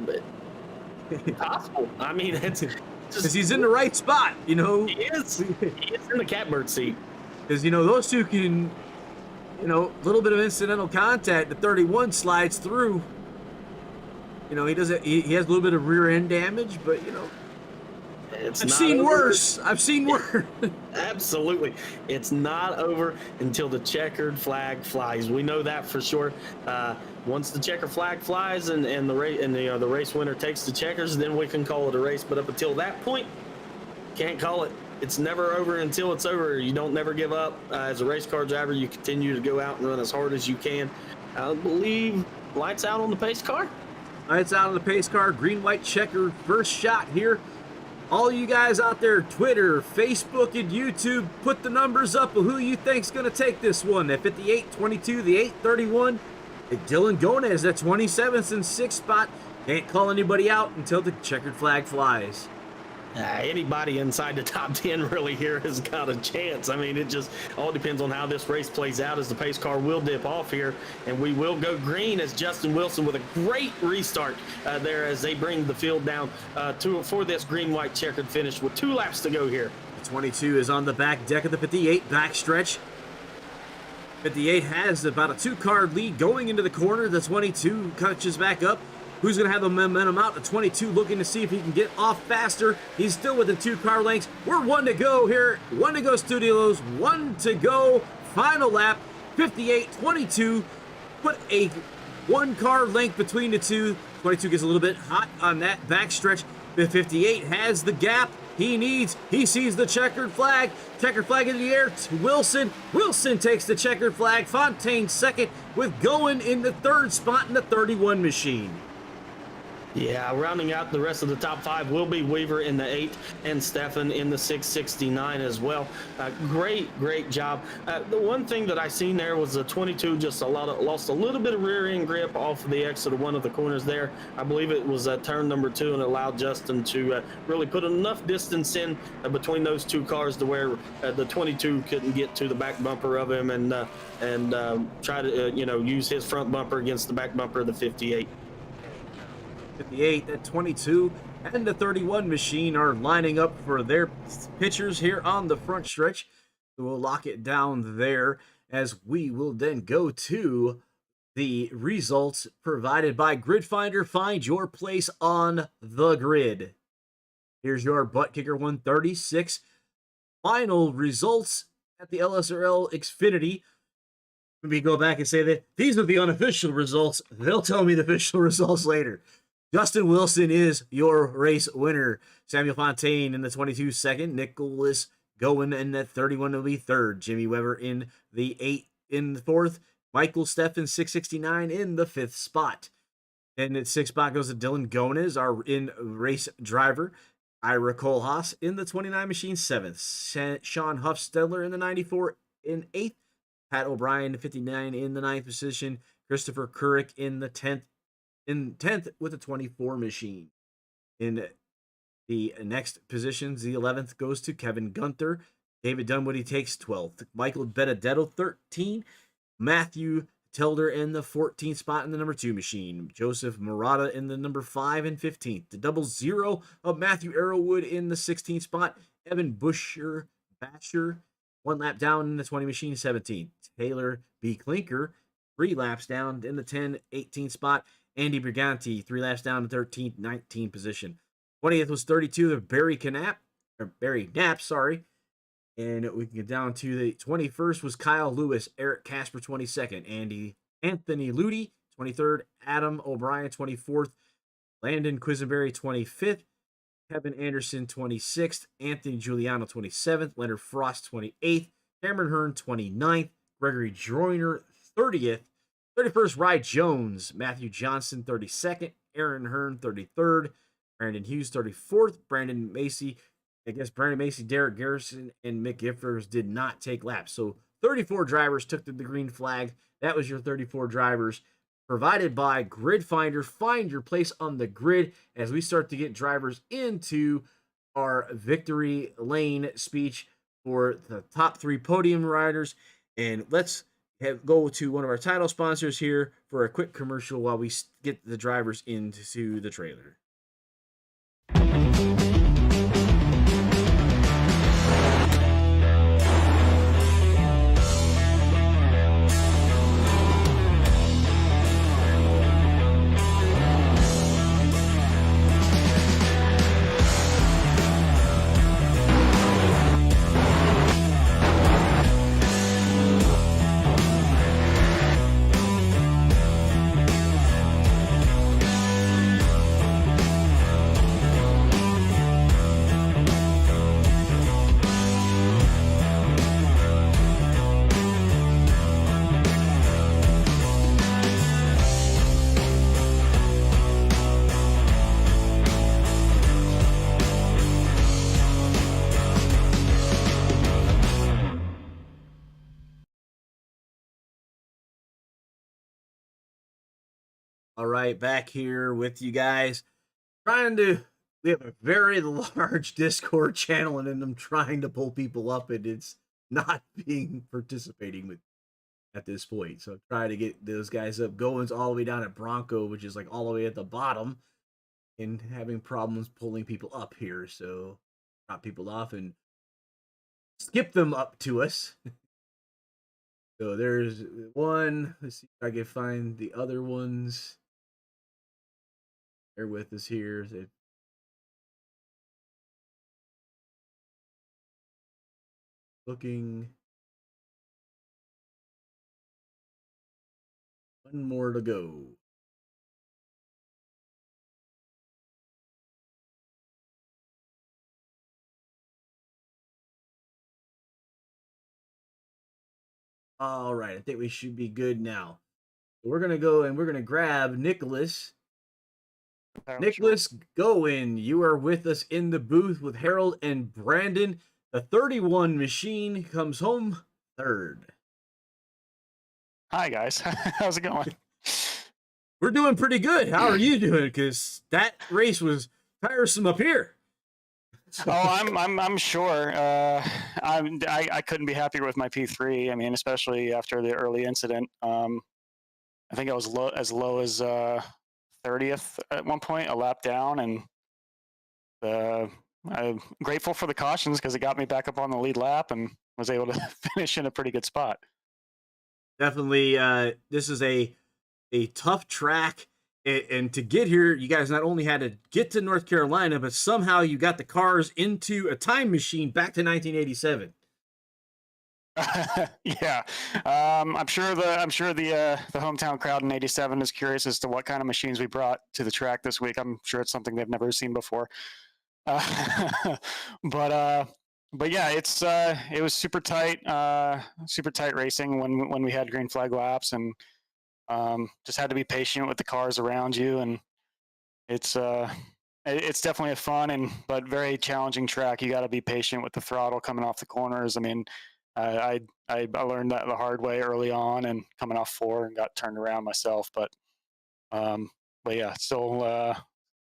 But possible. I mean, it's... Because he's in the right spot, He is. He is in the catbird seat. Because, those two can, a little bit of incidental contact. The 31 slides through. He has a little bit of rear end damage, but, I've seen worse. Absolutely. It's not over until the checkered flag flies. We know that for sure. Once the checker flag flies and the race winner takes the checkers, then we can call it a race. But up until that point, can't call it. It's never over until it's over. You don't never give up. As a race car driver, you continue to go out and run as hard as you can. I believe lights out on the pace car. Lights out on the pace car. Green-white checker first shot here. All you guys out there, Twitter, Facebook, and YouTube, put the numbers up of who you think's going to take this one. The 58, 22, the 8, 31. Dylan Gomez at 27th and 6th spot. Can't call anybody out until the checkered flag flies. Anybody inside the top 10 really here has got a chance. I mean, it just all depends on how this race plays out, as the pace car will dip off here, and we will go green as Justin Wilson with a great restart there as they bring the field down for this green-white checkered finish with 2 laps to go here. The 22 is on the back deck of the 58 backstretch. 58 has about a 2-car lead going into the corner. The 22 catches back up. Who's going to have the momentum out? The 22 looking to see if he can get off faster. He's still within 2-car lengths. We're 1 to go here. 1 to go, Studios. 1 to go. Final lap. 58, 22. Put a 1-car length between the two. 22 gets a little bit hot on that backstretch. The 58 has the gap he needs. He sees the checkered flag. Checkered flag in the air to Wilson. Wilson takes the checkered flag. Fontaine second, with going in the 3rd spot in the 31 machine. Yeah, rounding out the rest of the top 5 will be Weaver in the 8 and Stefan in the 669 as well. Great job. The one thing that I seen there was the 22 just lost a little bit of rear end grip off of the exit of one of the corners there. I believe it was turn number 2, and allowed Justin to really put enough distance in between those 2 cars to where the 22 couldn't get to the back bumper of him and try to use his front bumper against the back bumper of the 58. 58, that 22, and the 31 machine are lining up for their pitchers here on the front stretch. So we'll lock it down there as we will then go to the results provided by Grid Finder. Find your place on the grid. Here's your Butt Kicker 136 final results at the LSRL Xfinity. Let me go back and say that these are the unofficial results. They'll tell me the official results later. Justin Wilson is your race winner. Samuel Fontaine in the 22 second. Nicholas Goen in the 31 will be 3rd. Jimmy Weber in the 8 in the 4th. Michael Steffen 669 in the 5th spot. And at 6th spot goes to Dylan Gomez, our in race driver. Ira Kohlhaas in the 29 machine 7th. Sean Huffstedler in the 94 in 8th. Pat O'Brien 59 in the 9th position. Christopher Couric in the 10th with a 24 machine. In the next positions, the 11th goes to Kevin Gunther. David Dunwoody takes 12th. Michael Benedetto 13. Matthew Tilder in the 14th spot in the number 2 machine. Joseph Murata in the number 5 and 15th. The 00 of Matthew Arrowwood in the 16th spot. Evan Basher 1 lap down in the 20 machine 17th. Taylor B. Clinker 3 laps down in the 18th spot. Andy Briganti 3 laps down in 13th, 19th position. 20th was 32 of Barry Knapp, sorry. And we can get down to the 21st was Kyle Lewis, Eric Casper 22nd, Anthony Ludi 23rd, Adam O'Brien 24th, Landon Quisenberry 25th, Kevin Anderson 26th, Anthony Giuliano 27th, Leonard Frost 28th, Cameron Hearn 29th, Gregory Joyner 30th, 31st, Rye Jones, Matthew Johnson 32nd, Aaron Hearn 33rd, Brandon Hughes 34th, Brandon Macy, Derek Garrison, and Mick Giffers did not take laps. So 34 drivers took the green flag. That was your 34 drivers provided by Grid Finder. Find your place on the grid as we start to get drivers into our victory lane speech for the top 3 podium riders. And let's go to one of our title sponsors here for a quick commercial while we get the drivers into the trailer. All right, back here with you guys, trying to we have a very large Discord channel, and then I'm trying to pull people up, and it's not being participating with at this point. So try to get those guys up. Goins all the way down at Bronco, which is like all the way at the bottom, and having problems pulling people up here. So drop people off and skip them up to us. So there's one. Let's see if I can find the other ones. They're with us here. They're looking. One more to go. All right, I think we should be good now. We're gonna go and we're gonna grab Nicholas. Nicholas Goin, you are with us in the booth with Harold and Brandon. The 31 machine comes home third. Hi guys, how's it going? We're doing pretty good. How are you doing? Because that race was tiresome up here. Oh, I'm sure. I couldn't be happier with my P3. I mean, especially after the early incident. I think I was as low as 30th at one point, a lap down, and I'm grateful for the cautions because it got me back up on the lead lap and was able to finish in a pretty good spot. Definitely, this is a tough track, and to get here, you guys not only had to get to North Carolina, but somehow you got the cars into a time machine back to 1987. Yeah, I'm sure the hometown crowd in '87 is curious as to what kind of machines we brought to the track this week. I'm sure it's something they've never seen before. But yeah, it was super tight racing when we had green flag laps, and just had to be patient with the cars around you, and it's definitely a fun but very challenging track. You got to be patient with the throttle coming off the corners. I mean, I learned that the hard way early on, and coming off 4 and got turned around myself. But yeah, still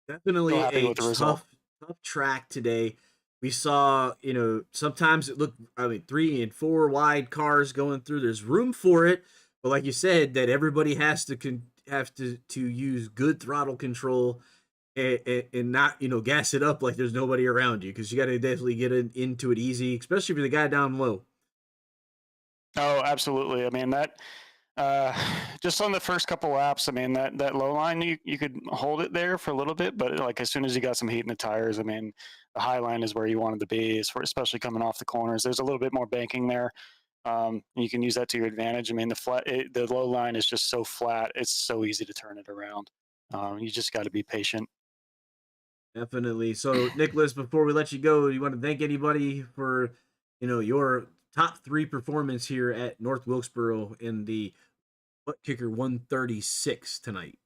Definitely still happy a with the result. tough track today. We saw, sometimes it looked, 3 and 4 wide cars going through. There's room for it, but like you said, that everybody has to use good throttle control, and not gas it up like there's nobody around you, because you got to definitely get into it easy, especially for the guy down low. Oh, absolutely. I mean that just on the first couple laps, I mean that low line you could hold it there for a little bit, but like as soon as you got some heat in the tires, I mean the high line is where you wanted to be, especially coming off the corners. There's a little bit more banking there. You can use that to your advantage. I mean the low line is just so flat; it's so easy to turn it around. You just got to be patient. Definitely. So, Nicholas, before we let you go, you want to thank anybody for, your top 3 performance here at North Wilkesboro in the Butt Kicker 136 tonight?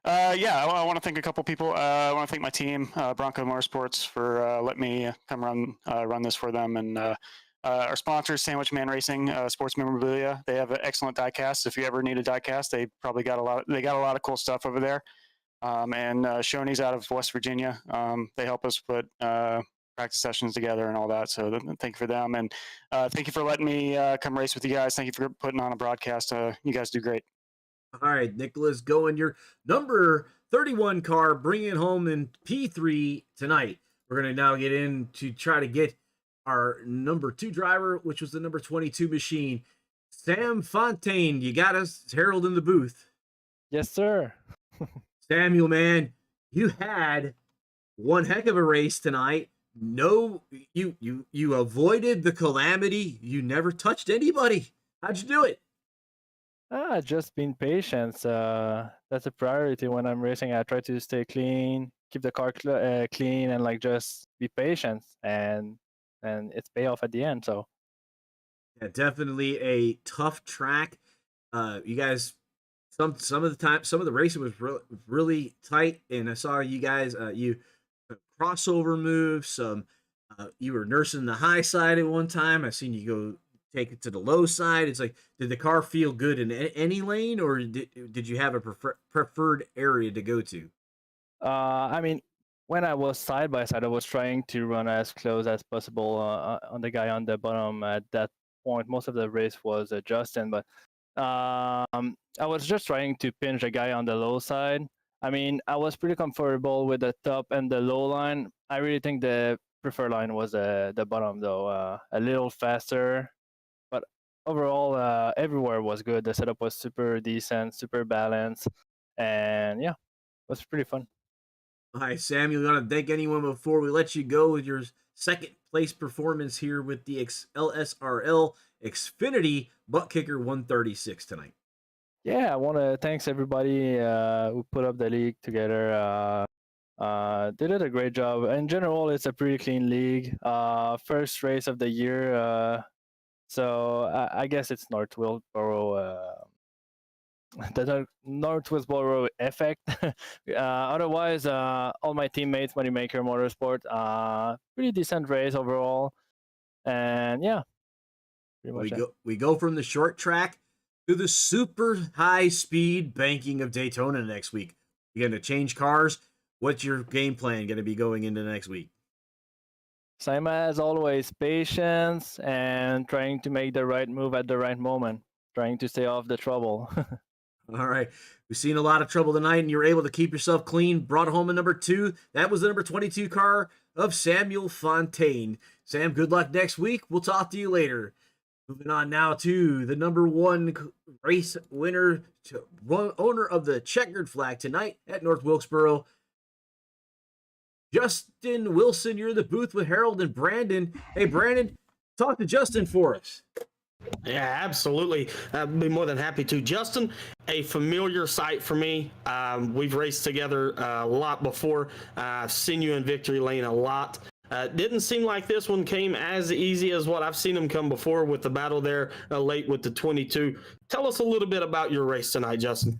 Yeah, I want to thank a couple people. I want to thank my team, Bronco Motorsports, for letting me come run this for them, and our sponsors, Sandwich Man Racing, Sports Memorabilia. They have an excellent diecast. If you ever need a diecast, they probably got a lot. They got a lot of cool stuff over there. And Shoney's out of West Virginia. They help us put practice sessions together and all that. So thank you for them, and thank you for letting me come race with you guys. Thank you for putting on a broadcast. You guys do great. All right, Nicholas, go in your number 31 car, bring it home in P3 tonight. We're going to now get in to try to get our number 2 driver, which was the number 22 machine. Sam Fontaine, you got us. Harold in the booth. Yes, sir. Samuel, man, you had one heck of a race tonight. No, you avoided the calamity. You never touched anybody. How'd you do it? Just being patient. That's a priority when I'm racing. I try to stay clean, keep the car clean, and like just be patient, and it's pay off at the end. So yeah, definitely a tough track. You guys, some of the time, some of the racing was really tight, and I saw you guys you crossover moves. Some you were nursing the high side at one time. I seen you go take it to the low side. It's like, did the car feel good in any lane, or did you have a preferred area to go to? I mean, when I was side by side, I was trying to run as close as possible on the guy on the bottom at that point. Most of the race was Justin, but I was just trying to pinch a guy on the low side. I mean, I was pretty comfortable with the top and the low line. I really think the preferred line was the bottom, though, a little faster. But overall, everywhere was good. The setup was super decent, super balanced, and yeah, it was pretty fun. All right, Samuel, you want to thank anyone before we let you go with your second place performance here with the LSRL Xfinity Butt Kicker 136 tonight? Yeah, I want to thanks everybody who put up the league together. They did a great job. In general, it's a pretty clean league. First race of the year, so I guess it's North Wilkesboro. The North Wilkesboro effect. Otherwise, all my teammates, Moneymaker Motorsport, pretty decent race overall, and yeah, pretty much. We go from the short track to the super high speed banking of Daytona next week. You're going to change cars. What's your game plan going to be going into next week? Same as always, patience and trying to make the right move at the right moment, trying to stay off the trouble. All right. We've seen a lot of trouble tonight, and you were able to keep yourself clean. Brought home a number 2. That was the number 22 car of Samuel Fontaine. Sam, good luck next week. We'll talk to you later. Moving on now to the number 1 race winner, owner of the checkered flag tonight at North Wilkesboro. Justin Wilson, you're in the booth with Harold and Brandon. Hey, Brandon, talk to Justin for us. Yeah, absolutely. I'd be more than happy to. Justin, a familiar sight for me. We've raced together a lot before. I've seen you in victory lane a lot. Didn't seem like this one came as easy as what I've seen them come before with the battle there late with the 22. Tell us a little bit about your race tonight, Justin.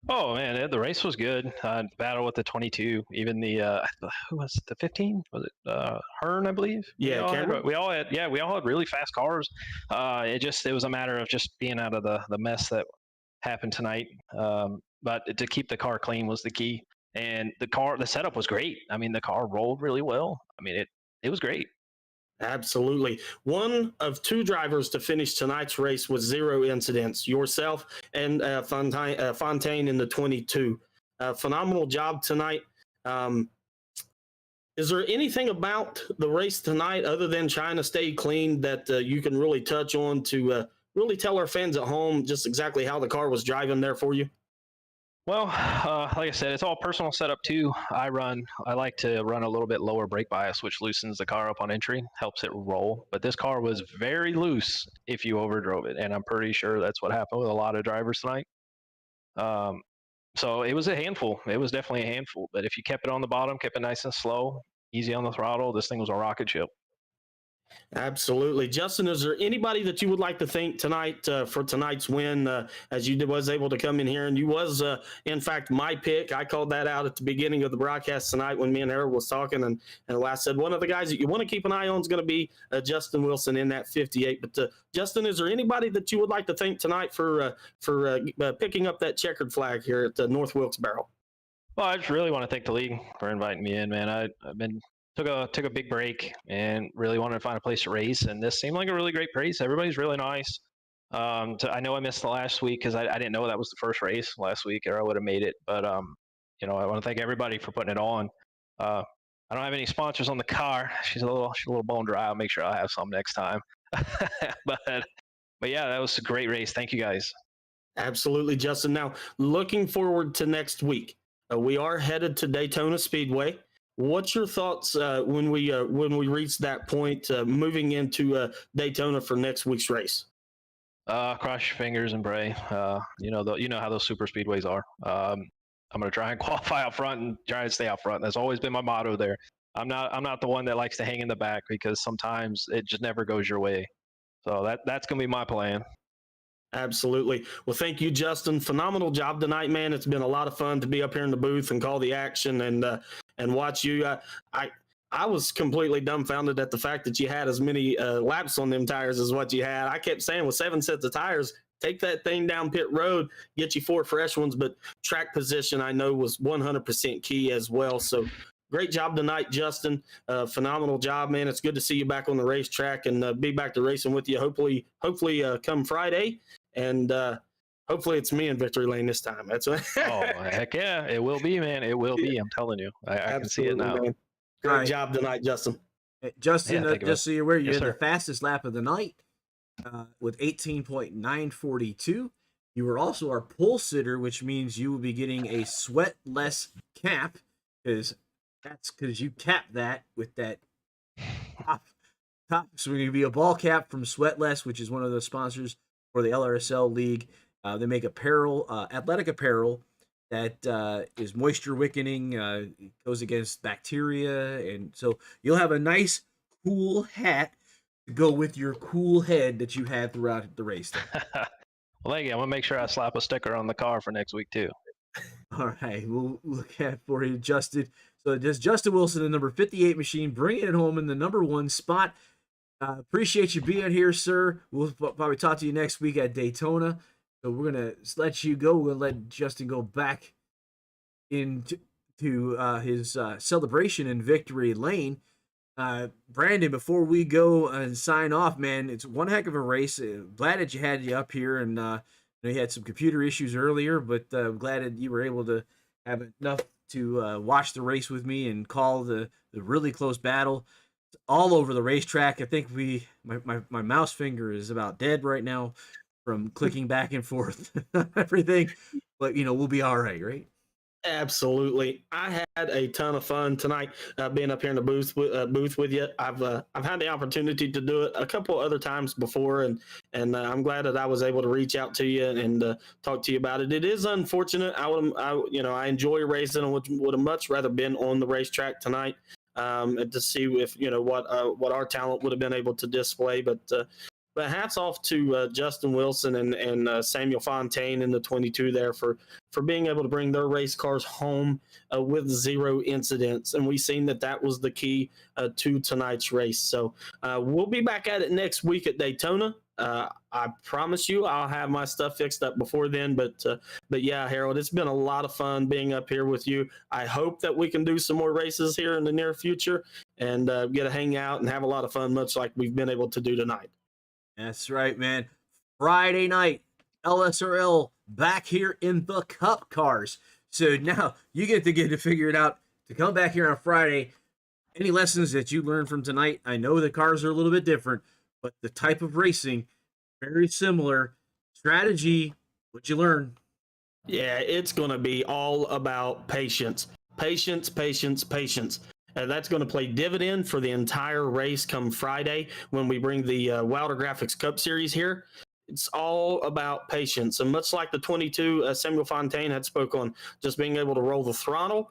Oh man, the race was good. Battle with the 22, even the who was it, the 15? Was it Hearn, I believe? Yeah, we all had really fast cars. It was a matter of just being out of the mess that happened tonight. But to keep the car clean was the key. And the setup was great. I mean, the car rolled really well. I mean, it was great. Absolutely. One of 2 drivers to finish tonight's race with 0 incidents, yourself and Fontaine in the 22. Phenomenal job tonight. Is there anything about the race tonight other than trying to stay clean that you can really touch on to really tell our fans at home just exactly how the car was driving there for you? Well, like I said, it's all personal setup too. I like to run a little bit lower brake bias, which loosens the car up on entry, helps it roll. But this car was very loose if you overdrove it, and I'm pretty sure that's what happened with a lot of drivers tonight. So it was a handful. It was definitely a handful. But if you kept it on the bottom, kept it nice and slow, easy on the throttle, this thing was a rocket ship. Absolutely. Justin, is there anybody that you would like to thank tonight for tonight's win as you was able to come in here? And you was, in fact, my pick. I called that out at the beginning of the broadcast tonight when me and Harold was talking. And I said, one of the guys that you want to keep an eye on is going to be Justin Wilson in that 58. But Justin, is there anybody that you would like to thank tonight for picking up that checkered flag here at North Wilkesboro? Well, I just really want to thank the league for inviting me in, man. I've been took a big break and really wanted to find a place to race, and this seemed like a really great race. Everybody's really nice. I know I missed the last week because I didn't know that was the first race last week, or I would have made it. But I want to thank everybody for putting it on. I don't have any sponsors on the car. She's a little bone dry. I'll make sure I'll have some next time. but yeah, that was a great race. Thank you guys. Absolutely, Justin. Now, looking forward to next week. We are headed to Daytona Speedway. What's your thoughts when we reach that point, moving into Daytona for next week's race? Cross your fingers and pray. You know how those super speedways are. I'm going to try and qualify out front and try to stay out front. That's always been my motto there. I'm not the one that likes to hang in the back because sometimes it just never goes your way. So that's going to be my plan. Absolutely. Well, thank you, Justin. Phenomenal job tonight, man. It's been a lot of fun to be up here in the booth and call the action and watch you. I was completely dumbfounded at the fact that you had as many laps on them tires as what you had. I kept saying with 7 sets of tires, take that thing down pit road, get you 4 fresh ones. But track position, I know, was 100% key as well. So great job tonight, Justin. Phenomenal job, man. It's good to see you back on the racetrack and be back to racing with you. Hopefully, come Friday, and hopefully it's me in victory lane this time. That's what. Oh heck yeah, it will be, man. It will be. I'm telling you, I can see it now. Man. Great job tonight, Justin. Hey, Justin, Yeah, thank you, just so you're aware, you Yes, had the sir. fastest lap of the night with 18.942. You were also our pole sitter, which means you will be getting a sweatless cap because you capped that with that top. So we're going to be a ball cap from Sweatless, which is one of the sponsors for the LRSL League. They make apparel, athletic apparel that is moisture wicking, goes against bacteria, and so you'll have a nice cool hat to go with your cool head that you had throughout the race. Well, thank you. I'm gonna make sure I slap a sticker on the car for next week too. All right, we'll look at for you, Justin. So does Justin Wilson, the number 58 machine, bringing it home in the number 1 spot. Appreciate you being here, sir. We'll probably talk to you next week at Daytona. So we're gonna let you go. We're gonna let Justin go back into his celebration in victory lane. Brandon, before we go and sign off, man, it's one heck of a race. Glad that you had you up here, and you had some computer issues earlier, but I'm glad that you were able to have enough to watch the race with me and call the really close battle. It's all over the racetrack. I think my mouse finger is about dead right now from clicking back and forth everything, but we'll be all right, right? Absolutely. I had a ton of fun tonight being up here in the booth with you. I've had the opportunity to do it a couple other times before, and I'm glad that I was able to reach out to you and talk to you about it. It is unfortunate. I enjoy racing and would have much rather been on the racetrack tonight and to see if what our talent would have been able to display, but hats off to Justin Wilson and Samuel Fontaine in the 22 there for being able to bring their race cars home with 0 incidents. And we've seen that was the key to tonight's race. So we'll be back at it next week at Daytona. I promise you I'll have my stuff fixed up before then. But yeah, Harold, it's been a lot of fun being up here with you. I hope that we can do some more races here in the near future and get to hang out and have a lot of fun, much like we've been able to do tonight. That's right, man. Friday night, LSRL back here in the Cup cars. So now you get to figure it out to come back here on Friday. Any lessons that you learned from tonight? I know the cars are a little bit different, but the type of racing, very similar. Strategy, what'd you learn? Yeah, it's going to be all about patience. Patience, patience, patience. That's going to play dividend for the entire race come Friday when we bring the Wilder Graphics Cup Series here. It's all about patience. And much like the 22, Samuel Fontaine had spoke on, just being able to roll the throttle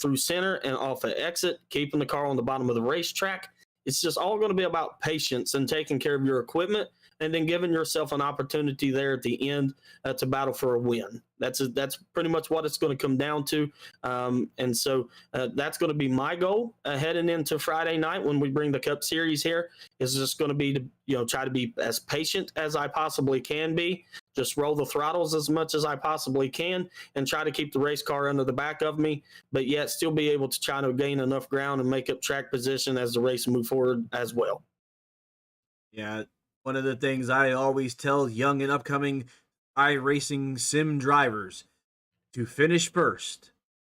through center and off an exit, keeping the car on the bottom of the racetrack. It's just all going to be about patience and taking care of your equipment and then giving yourself an opportunity there at the end to battle for a win. That's pretty much what it's going to come down to. And so that's going to be my goal heading into Friday night when we bring the Cup Series here, is just going to be to try to be as patient as I possibly can be, just roll the throttles as much as I possibly can and try to keep the race car under the back of me, but yet still be able to try to gain enough ground and make up track position as the race move forward as well. Yeah, one of the things I always tell young and upcoming iRacing sim drivers, to finish first,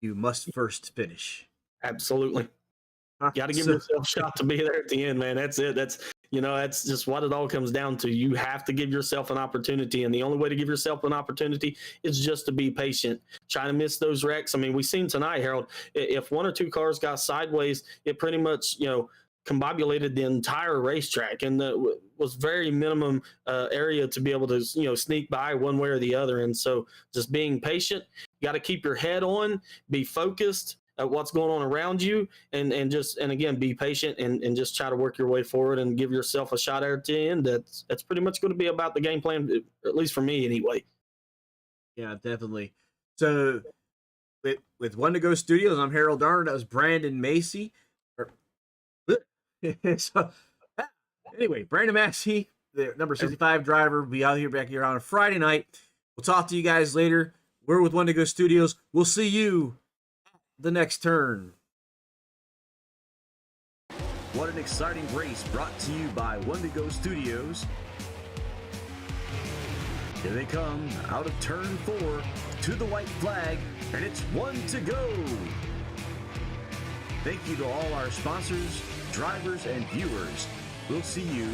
you must first finish. Absolutely. Got to give yourself a shot to be there at the end, man. That's it. That's just what it all comes down to. You have to give yourself an opportunity, and the only way to give yourself an opportunity is just to be patient. Try to miss those wrecks. I mean, we've seen tonight, Harold, if 1 or 2 cars got sideways, it pretty much, combobulated the entire racetrack, and was very minimum area to be able to sneak by one way or the other. And so just being patient, you got to keep your head on, be focused at what's going on around you, and again be patient and just try to work your way forward and give yourself a shot at the end. That's pretty much going to be about the game plan, at least for me anyway. Yeah, definitely. So with One to Go Studios, I'm Harold Darner. That was Brandon Macy. So, anyway, Brandon Massey, the number 65 driver, will be out here back here on a Friday night. We'll talk to you guys later. We're with One to Go Studios. We'll see you the next turn. What an exciting race brought to you by One to Go Studios. Here they come out of turn 4 to the white flag, and it's 1 to go. Thank you to all our sponsors, drivers, and viewers. We'll see you